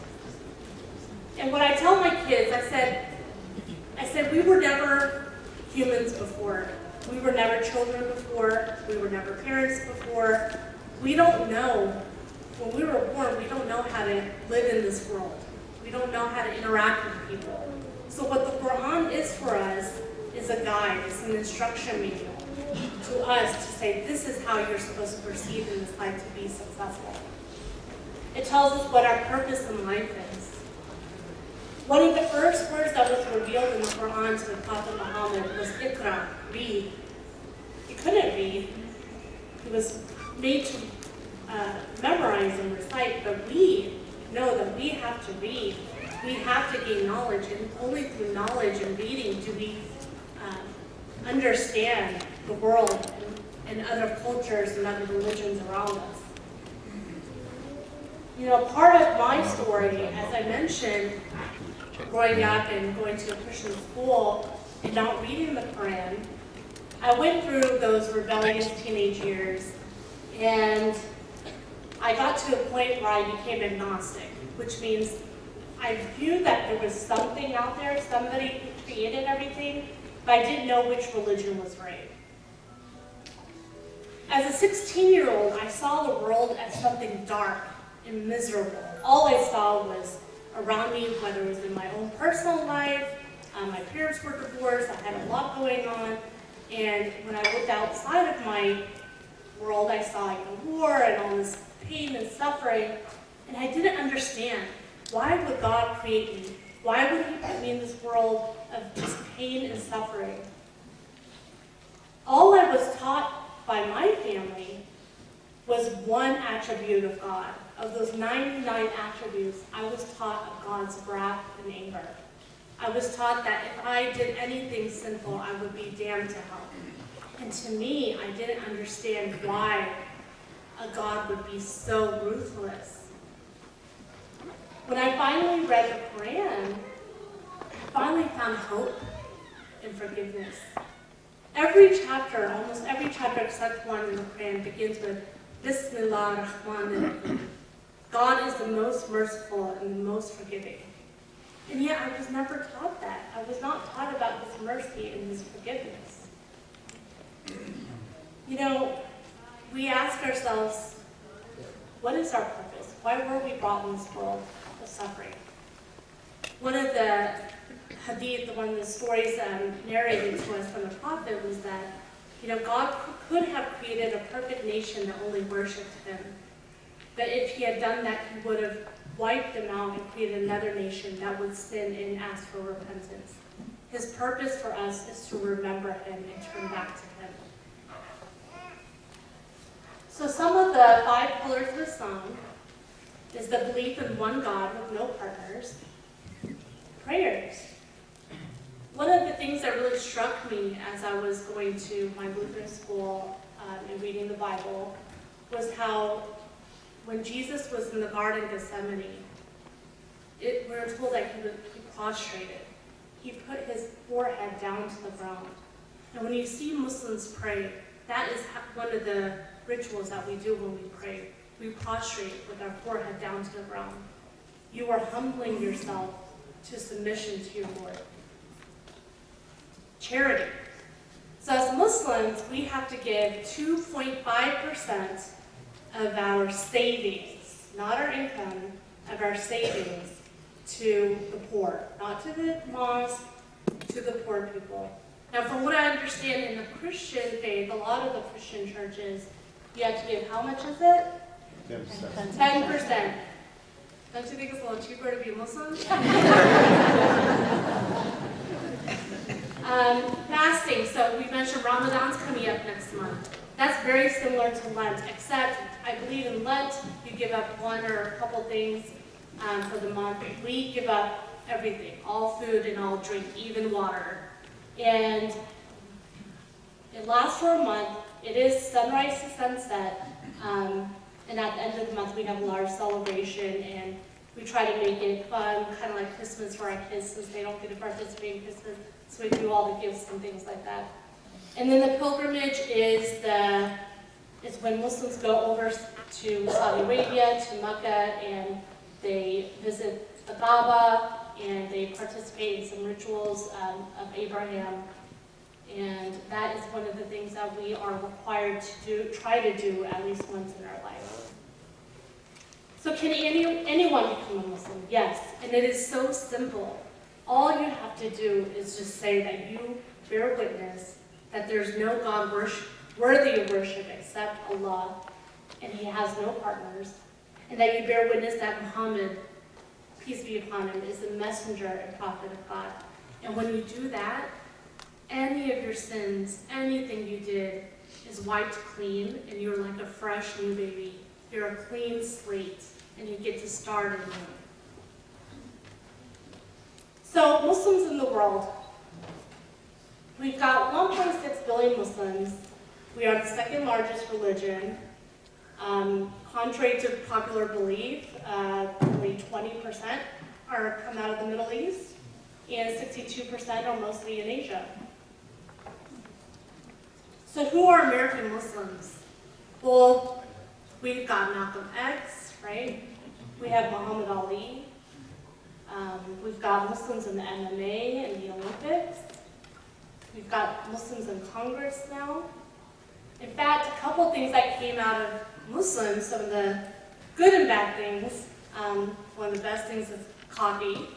And what I tell my kids, I said we were never humans before. We were never children before. We were never parents before. We don't know. When we were born, we don't know how to live in this world. We don't know how to interact with people. So what the Quran is for us is a guide, it's an instruction manual to us to say this is how you're supposed to proceed in this life to be successful. It tells us what our purpose in life is. One of the first words that was revealed in the Quran to the Prophet Muhammad was Iqra, read. He couldn't read. He was made to memorize and recite, but we know that we have to read. We have to gain knowledge, and only through knowledge and reading do we understand the world and other cultures and other religions around us. You know, part of my story, as I mentioned, growing up and going to a Christian school and not reading the Quran, I went through those rebellious teenage years, and I got to a point where I became agnostic, which means I knew that there was something out there, somebody who created everything, but I didn't know which religion was right. As a 16-year-old, I saw the world as something dark and miserable. All I saw was around me, whether it was in my own personal life, my parents were divorced, I had a lot going on, and when I looked outside of my world, I saw war and all this pain and suffering, and I didn't understand. Why would God create me? Why would He put me in this world of just pain and suffering? All I was taught by my family was one attribute of God. Of those 99 attributes, I was taught of God's wrath and anger. I was taught that if I did anything sinful, I would be damned to hell. And to me, I didn't understand why a God would be so ruthless. When I finally read the Quran, I finally found hope and forgiveness. Every chapter, almost every chapter except one in the Quran, begins with Bismillah ar-Rahman ar-Rahim. God is the most merciful and the most forgiving. And yet I was never taught that. I was not taught about His mercy and His forgiveness. You know, we ask ourselves, what is our purpose? Why were we brought in this world of suffering? One of the hadith, one of the stories narrated to us from the Prophet was that, you know, God could have created a perfect nation that only worshipped Him. But if He had done that, He would have wiped them out and created another nation that would sin and ask for repentance. His purpose for us is to remember Him and turn back to Him. So some of the 5 pillars of Islam is the belief in one God with no partners, prayers. One of the things that really struck me as I was going to my Lutheran school and reading the Bible was how when Jesus was in the Garden of Gethsemane, we were told that he prostrated. He put his forehead down to the ground. And when you see Muslims pray, that is one of the rituals that we do when we pray. We prostrate with our forehead down to the ground. You are humbling yourself to submission to your Lord. Charity. So as Muslims, we have to give 2.5% of our savings, not our income, of our savings to the poor. Not to the mosque, to the poor people. Now from what I understand in the Christian faith, a lot of the Christian churches, you have to give, how much is it? 10%. Don't you think it's a little cheaper to be Muslim? Fasting. So we mentioned Ramadan's coming up next month. That's very similar to Lent, except I believe in Lent you give up one or a couple things for the month. We give up everything, all food and all drink, even water. And it lasts for a month. It is sunrise to sunset. And at the end of the month we have a large celebration, and we try to make it fun, kind of like Christmas for our kids since they don't get to participate in Christmas. So we do all the gifts and things like that. And then the pilgrimage is the is when Muslims go over to Saudi Arabia, to Mecca, and they visit the Kaaba, and they participate in some rituals of Abraham. And that is one of the things that we are required to try to do at least once in our life. So can anyone become a Muslim? Yes, and it is so simple. All you have to do is just say that you bear witness that there's no God worthy of worship except Allah, and He has no partners, and that you bear witness that Muhammad, peace be upon him, is the messenger and prophet of God. And when you do that, any of your sins, anything you did, is wiped clean, and you're like a fresh new baby. You're a clean slate, and you get to start anew. So, Muslims in the world. We've got 1.6 billion Muslims. We are the second largest religion. Contrary to popular belief, only 20% come out of the Middle East, and 62% are mostly in Asia. So who are American Muslims? Well, we've got Malcolm X, right? We have Muhammad Ali. We've got Muslims in the MMA and the Olympics. We've got Muslims in Congress now. In fact, a couple things that came out of Muslims, some of the good and bad things. One of the best things is coffee,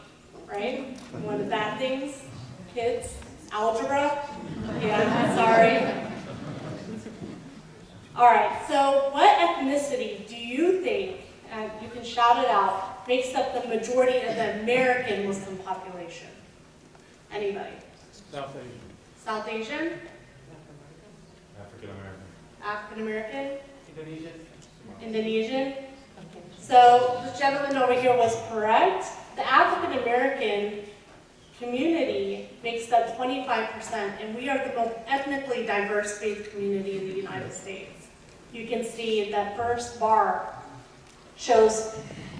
right? One of the bad things, kids, algebra. Yeah, sorry. All right, so what ethnicity do you think, and you can shout it out, makes up the majority of the American Muslim population? Anybody? South Asian. South Asian? African American. African American? Indonesian. Indonesian? So this gentleman over here was correct. The African American community makes up 25%, and we are the most ethnically diverse faith community in the United States. You can see that first bar shows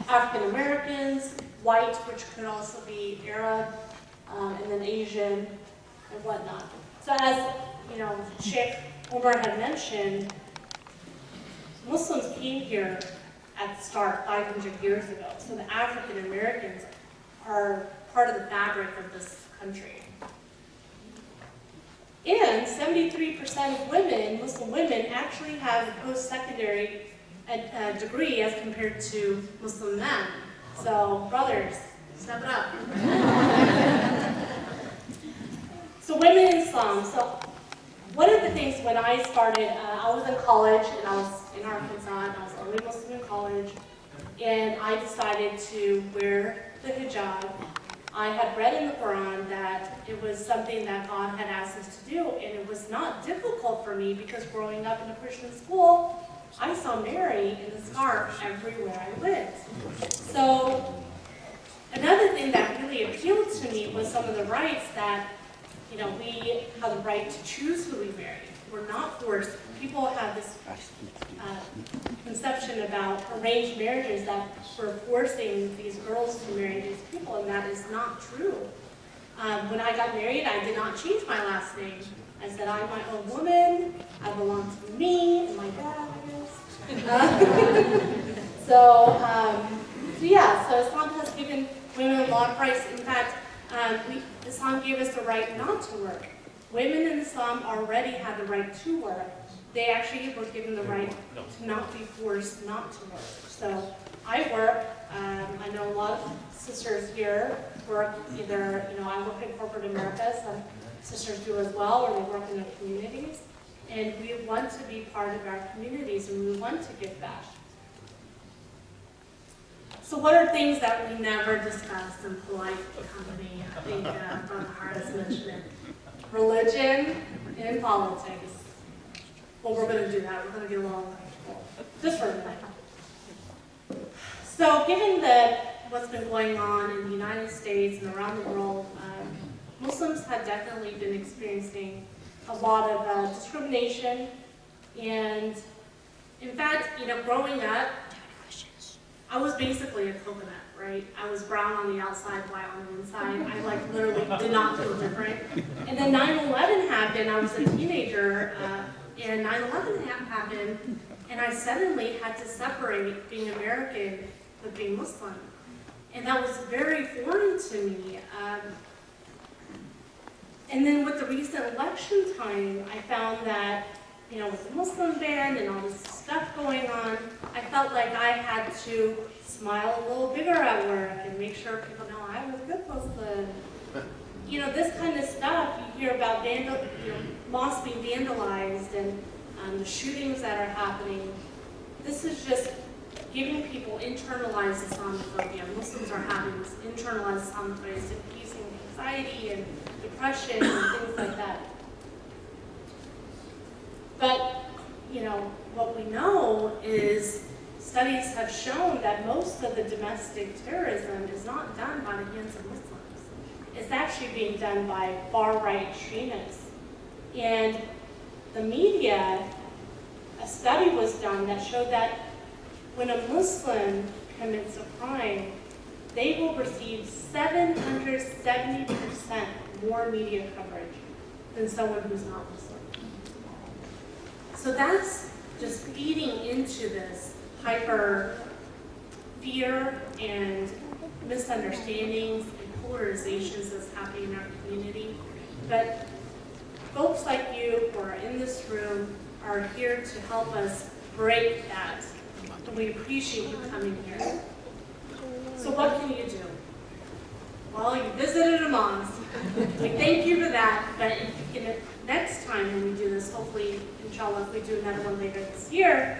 African Americans, white, which could also be Arab, and then Asian, and whatnot. So as Sheikh Umar had mentioned, Muslims came here at the start 500 years ago. So the African Americans are part of the fabric of this country. And 73% of women, Muslim women, actually have a post-secondary degree as compared to Muslim men. So brothers, step it up. So women in Islam. So one of the things when I started, I was in college, and I was in Arkansas, and I was the only Muslim in college, and I decided to wear the hijab. I had read in the Quran that it was something that God had asked us to do, and it was not difficult for me because growing up in a Christian school, I saw Mary in the scarf everywhere I went. So another thing that really appealed to me was some of the rights that, we have the right to choose who we marry. We're not forced. People have this conception about arranged marriages that we're forcing these girls to marry these people, and that is not true. When I got married, I did not change my last name. I said, I'm my own woman, I belong to me and my dad, I guess. So Islam has given women a lot of rights. In fact, Islam gave us the right not to work. Women in Islam already had the right to work. They actually were given the right to not be forced not to work. So I work. I know a lot of sisters here work either, I work in corporate America. Some sisters do as well, or they work in their communities. And we want to be part of our communities, and we want to give back. So what are things that we never discuss in polite company? I think Brother Harris mentioned it. Religion and politics. Well, we're going to do that. We're going to get along just for a minute. So given that what's been going on in the United States and around the world, Muslims have definitely been experiencing a lot of discrimination. And in fact, growing up, I was basically a coconut, right? I was brown on the outside, white on the inside. I literally did not feel different. And then 9/11 happened. I was a teenager, and 9/11 happened, and I suddenly had to separate being American with being Muslim. And that was very foreign to me. And then with the recent election time, I found that, you know, with the Muslim ban and all this stuff going on, I felt like I had to smile a little bigger at work and make sure people know I was a good Muslim. You know, this kind of stuff, you hear about mosques being vandalized and the shootings that are happening. This is just giving people internalized Islamophobia. Muslims are having this internalized Islamophobia, it's increasing anxiety and depression and things like that. But, you know, what we know is studies have shown that most of the domestic terrorism is not done by the hands of Muslims. It's actually being done by far-right extremists. And the media, a study was done that showed that when a Muslim commits a crime, they will receive 770% more media coverage than someone who's not Muslim. So that's just feeding into this hyper fear and misunderstandings and polarizations that's happening in our community. But folks like you who are in this room are here to help us break that. And we appreciate you coming here. So what can you do? Well, you visited a mosque. We thank you for that, but if you can, next time when we do this, hopefully, inshallah, if we do another one later this year,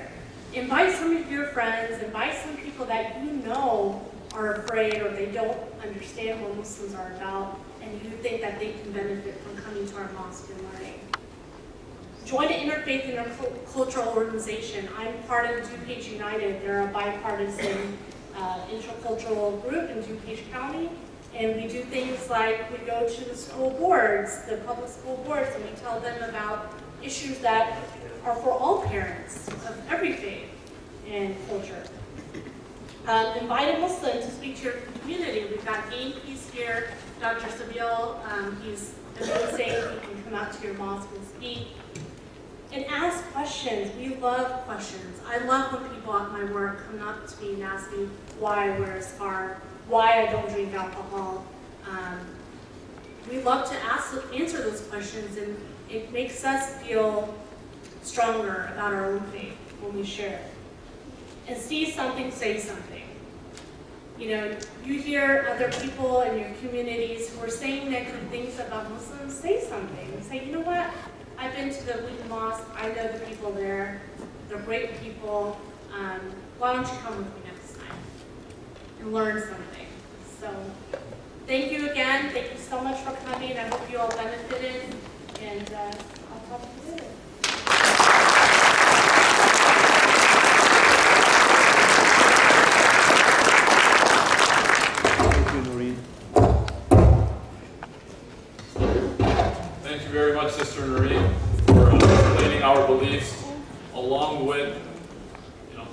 invite some of your friends, invite some people that you know are afraid or they don't understand what Muslims are about, and you think that they can benefit from coming to our mosque and learning. Join an interfaith and intercultural organization. I'm part of DuPage United. They're a bipartisan intercultural group in DuPage County. And we do things like we go to the school boards, the public school boards, and we tell them about issues that are for all parents of every faith and culture. Invite a Muslim to speak to your community. We've got Game Peace here, Dr. Sabil, he's amazing. He can come out to your mosque and speak. And ask questions. We love questions. I love when people at my work come up to me and ask me why I wear a scarf, why I don't drink alcohol. We love to answer those questions, and it makes us feel stronger about our own faith when we share it. And see something, say something. You know, you hear other people in your communities who are saying negative things about Muslims, say something. Say, you know what? I've been to the Wheaton Mosque. I know the people there. They're great people. Why don't you come with me next time and learn something? So thank you again. Thank you so much for coming. I hope you all benefited. And I'll talk to you later. Thank you very much, Sister Noreen, for explaining our beliefs, along with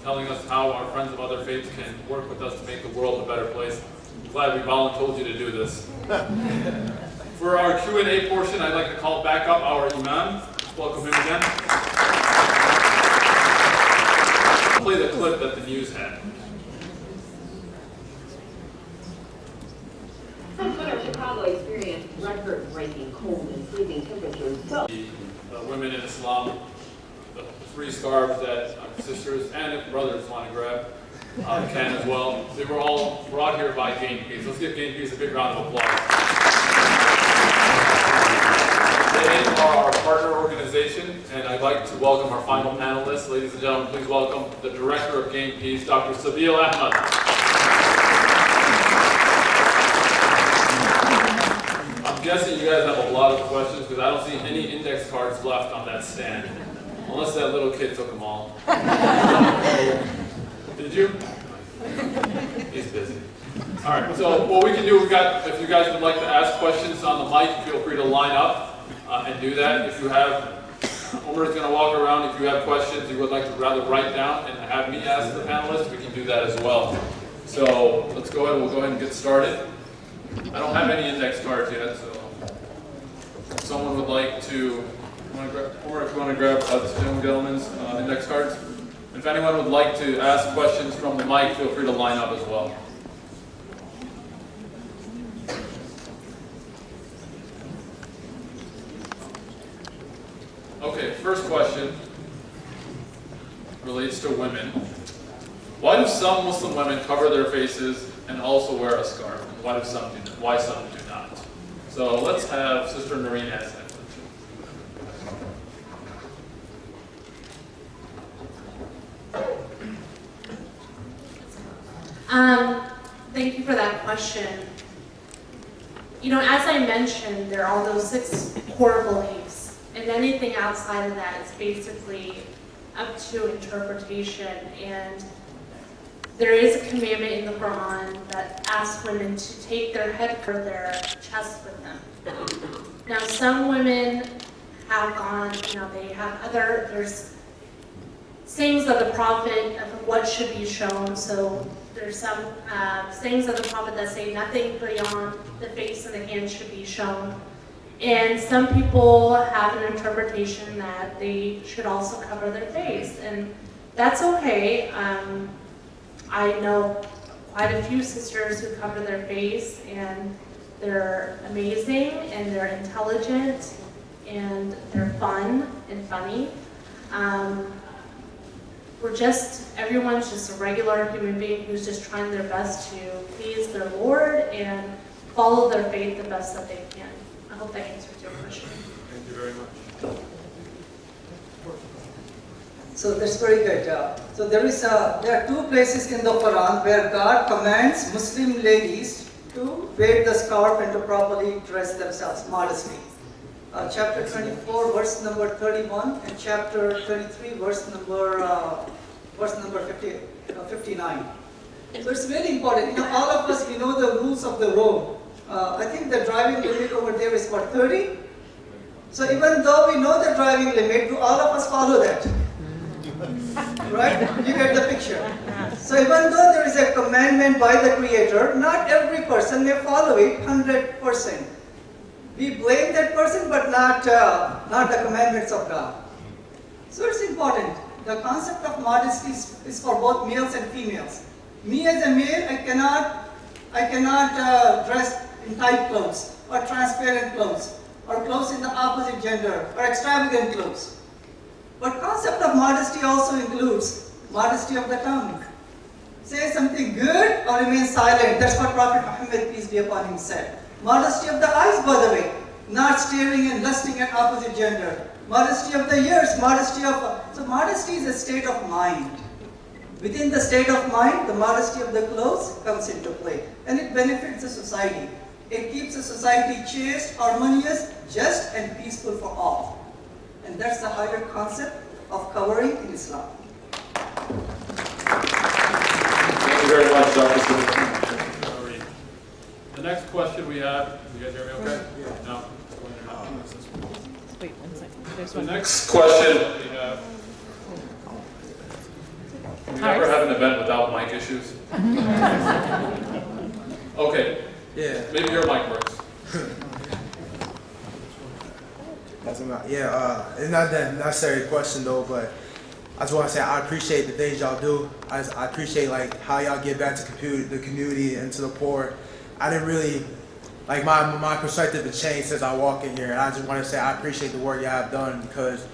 telling us how our friends of other faiths can work with us to make the world a better place. I'm glad we volunteered you to do this. For our Q&A portion, I'd like to call back up our Imam. Welcome him again. I'll play the clip that the news had. Chicago experienced record-breaking cold and freezing temperatures. The women in Islam, the free scarves that sisters and if brothers want to grab, can as well. They were all brought here by Gain Peace. Let's give Gain Peace a big round of applause. They are our partner organization, and I'd like to welcome our final panelists. Ladies and gentlemen, please welcome the director of Gain Peace, Dr. Sabil Ahmed. I'm guessing you guys have a lot of questions because I don't see any index cards left on that stand. Unless that little kid took them all. Did you? He's busy. All right, so what we can do, if you guys would like to ask questions on the mic, feel free to line up and do that. If you have, Omar's going to walk around. If you have questions you would like to rather write down and have me ask the panelists, we can do that as well. So let's go ahead, we'll go ahead and get started. I don't have any index cards yet, so if someone would like to Or if you want to grab this gentleman's index cards. If anyone would like to ask questions from the mic, feel free to line up as well. Okay, first question relates to women. Why do some Muslim women cover their faces and also wear a scarf? And why some do not? So let's have Sister Noreen ask that question. Thank you for that question. You know, as I mentioned, there are those 6 core beliefs, and anything outside of that is basically up to interpretation. And there is a commandment in the Quran that asks women to take their head for their chest with them. Now, some women have gone, they have there's sayings of the Prophet of what should be shown. So there's some sayings of the Prophet that say nothing beyond the face and the hands should be shown. And some people have an interpretation that they should also cover their face, and that's okay. I know quite a few sisters who cover their face, and they're amazing, and they're intelligent, and they're fun and funny. Everyone's just a regular human being who's just trying their best to please their Lord and follow their faith the best that they can. I hope that answers your question. Thank you very much. So that's very good. So there are 2 places in the Quran where God commands Muslim ladies to wear the scarf and to properly dress themselves modestly. Chapter 24, verse number 31, and chapter 33, verse number 59. So it's really important. All of us, we know the rules of the road. I think the driving limit over there is what, 30? So even though we know the driving limit, do all of us follow that? Right? You get the picture. So even though there is a commandment by the Creator, not every person may follow it 100%. We blame that person, but not the commandments of God. So it's important. The concept of modesty is for both males and females. Me as a male, I cannot dress in tight clothes, or transparent clothes, or clothes in the opposite gender, or extravagant clothes. But concept of modesty also includes modesty of the tongue. Say something good or remain silent. That's what Prophet Muhammad, peace be upon him, said. Modesty of the eyes, by the way, not staring and lusting at opposite gender. Modesty of the ears, so modesty is a state of mind. Within the state of mind, the modesty of the clothes comes into play, and it benefits the society. It keeps the society chaste, harmonious, just, and peaceful for all. And that's the higher concept of covering in Islam. Thank you very much, Dr. Smith. The next question we have, you guys hear me okay? No? Wait 1 second. There's The one. next question we have. Have you ever had an event without mic issues? Okay. Yeah. Maybe your mic works. It's not that necessary question though, but I just want to say I appreciate the things y'all do. I appreciate how y'all give back to the community and to the poor. I didn't really, my perspective has changed since I walked in here, and I just want to say I appreciate the work y'all have done because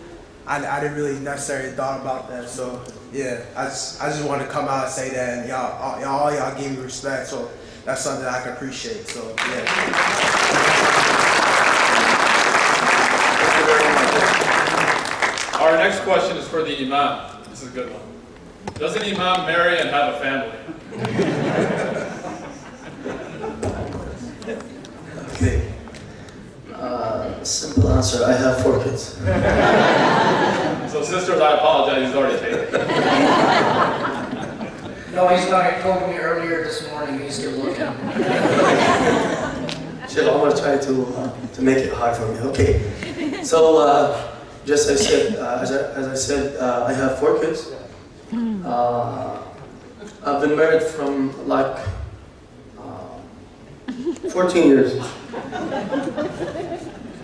I didn't really necessarily thought about that. So yeah, I just want to come out and say that, and all y'all gave me respect, so that's something that I can appreciate. So yeah. Our next question is for the Imam. This is a good one. Does an Imam marry and have a family? Okay. Simple answer, I have 4 kids. So sisters, I apologize, he's already taken. No, he's not. He told me earlier this morning he's still looking. Chill, I'm gonna try to make it hard for me. Okay. So, just as I said, I have 4 kids. I've been married from 14 years.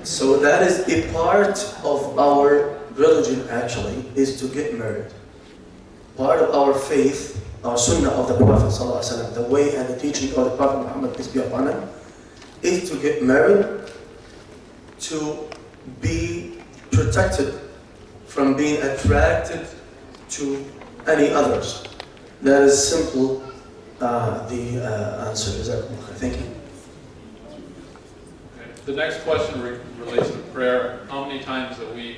So that is a part of our religion actually, is to get married. Part of our faith, our sunnah of the Prophet ﷺ, the way and the teaching of the Prophet Muhammad, peace be upon him, is to get married, to be protected from being attracted to any others. That is simple, the answer. Thank you. The next question relates to prayer. How many times a week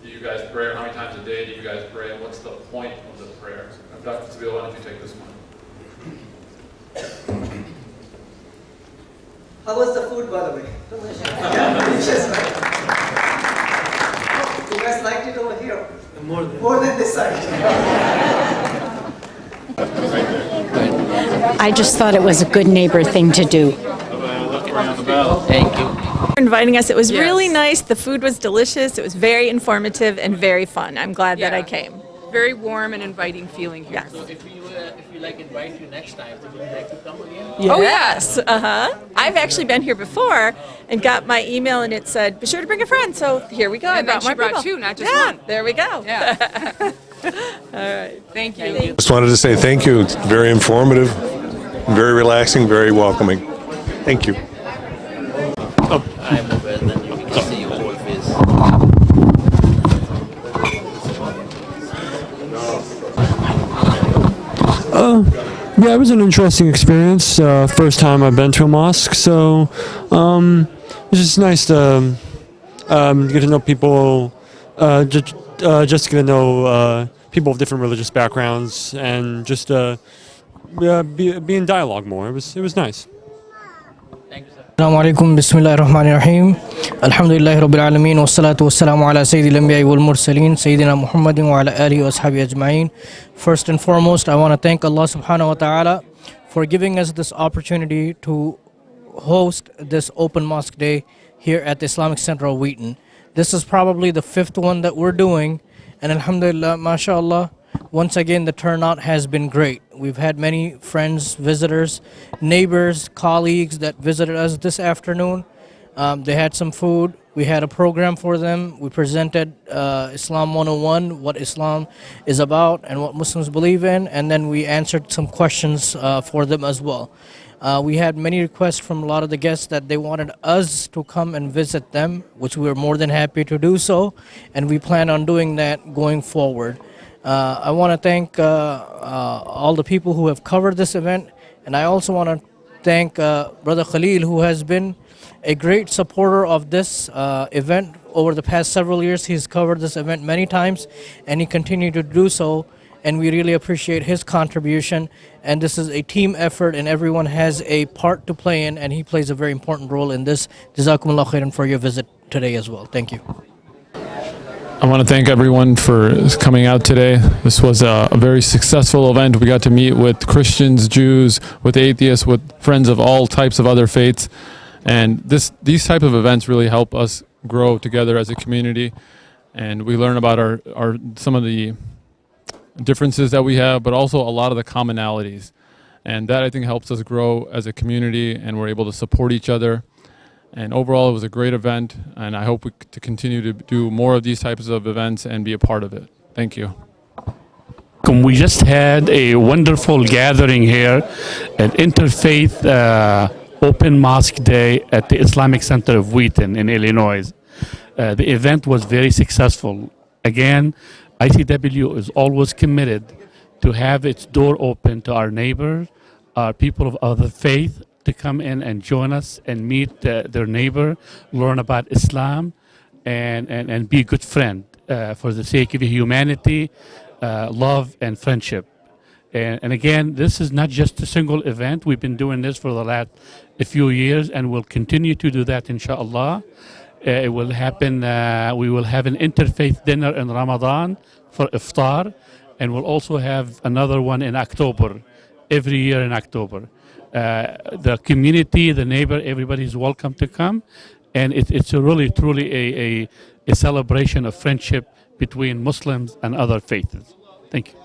do you guys pray? How many times a day do you guys pray? And what's the point of the prayer? Dr. Sabeel, why don't you take this one? How was the food, by the way? Delicious. Yeah, delicious, right? You guys liked it over here? More than this side. I just thought it was a good neighbor thing to do. Thank you for inviting us. It was really nice. The food was delicious. It was very informative and very fun. I'm glad that I came. Very warm and inviting feeling here. Yes. So if we like invite you next time, would you like to come again? Oh yes, I've actually been here before and got my email and it said, be sure to bring a friend. So here we go. And then she brought people. two, not just one. one. There we go. Yeah. All right. Thank you. Just wanted to say thank you. It's very informative, very relaxing, very welcoming. Thank you. I'm over and then you can see your whole face. Yeah, it was an interesting experience. First time I've been to a mosque, so it's just nice to get to know people, just to get to know people of different religious backgrounds, and just be in dialogue more. It was nice. السلام عليكم بسم الله الرحمن الرحيم الحمد لله رب العالمين والصلاة والسلام على سيد الأنبياء والمرسلين سيدنا محمد وعلى آله وأصحابه أجمعين. First and foremost, I want to thank Allah subhanahu wa ta'ala for giving us this opportunity to host this open mosque day here at the Islamic Center of Wheaton. This is probably the 5th one that we're doing, and alhamdulillah, mashallah, once again the turnout has been great. We've had many friends, visitors, neighbors, colleagues that visited us this afternoon. They had some food. We had a program for them. We presented Islam 101, what Islam is about and what Muslims believe in, and then we answered some questions for them as well. We had many requests from a lot of the guests that they wanted us to come and visit them, which we were more than happy to do so, and we plan on doing that going forward. I want to thank all the people who have covered this event, and I also want to thank Brother Khalil, who has been a great supporter of this event over the past several years. He's covered this event many times, and he continued to do so, and we really appreciate his contribution. And this is a team effort, and everyone has a part to play in, and he plays a very important role in this. Jazakumullah khairan for your visit today as well. Thank you. I want to thank everyone for coming out today. This was a very successful event. We got to meet with Christians, Jews, with atheists, with friends of all types of other faiths. And these type of events really help us grow together as a community. And we learn about our some of the differences that we have, but also a lot of the commonalities. And that, I think, helps us grow as a community, and we're able to support each other. And overall, it was a great event, and I hope to continue to do more of these types of events and be a part of it. Thank you. We just had a wonderful gathering here at Interfaith Open Mosque Day at the Islamic Center of Wheaton in Illinois. The event was very successful. Again, ICW is always committed to have its door open to our neighbors, our people of other faith, to come in and join us and meet their neighbor, learn about Islam, and be a good friend for the sake of humanity, love, and friendship. And again, this is not just a single event. We've been doing this for the last few years, and we'll continue to do that, inshallah. It will happen. We will have an interfaith dinner in Ramadan for iftar, and we'll also have another one in October, every year in October. The community, the neighbor, everybody is welcome to come, and it's a really, truly a celebration of friendship between Muslims and other faiths. Thank you.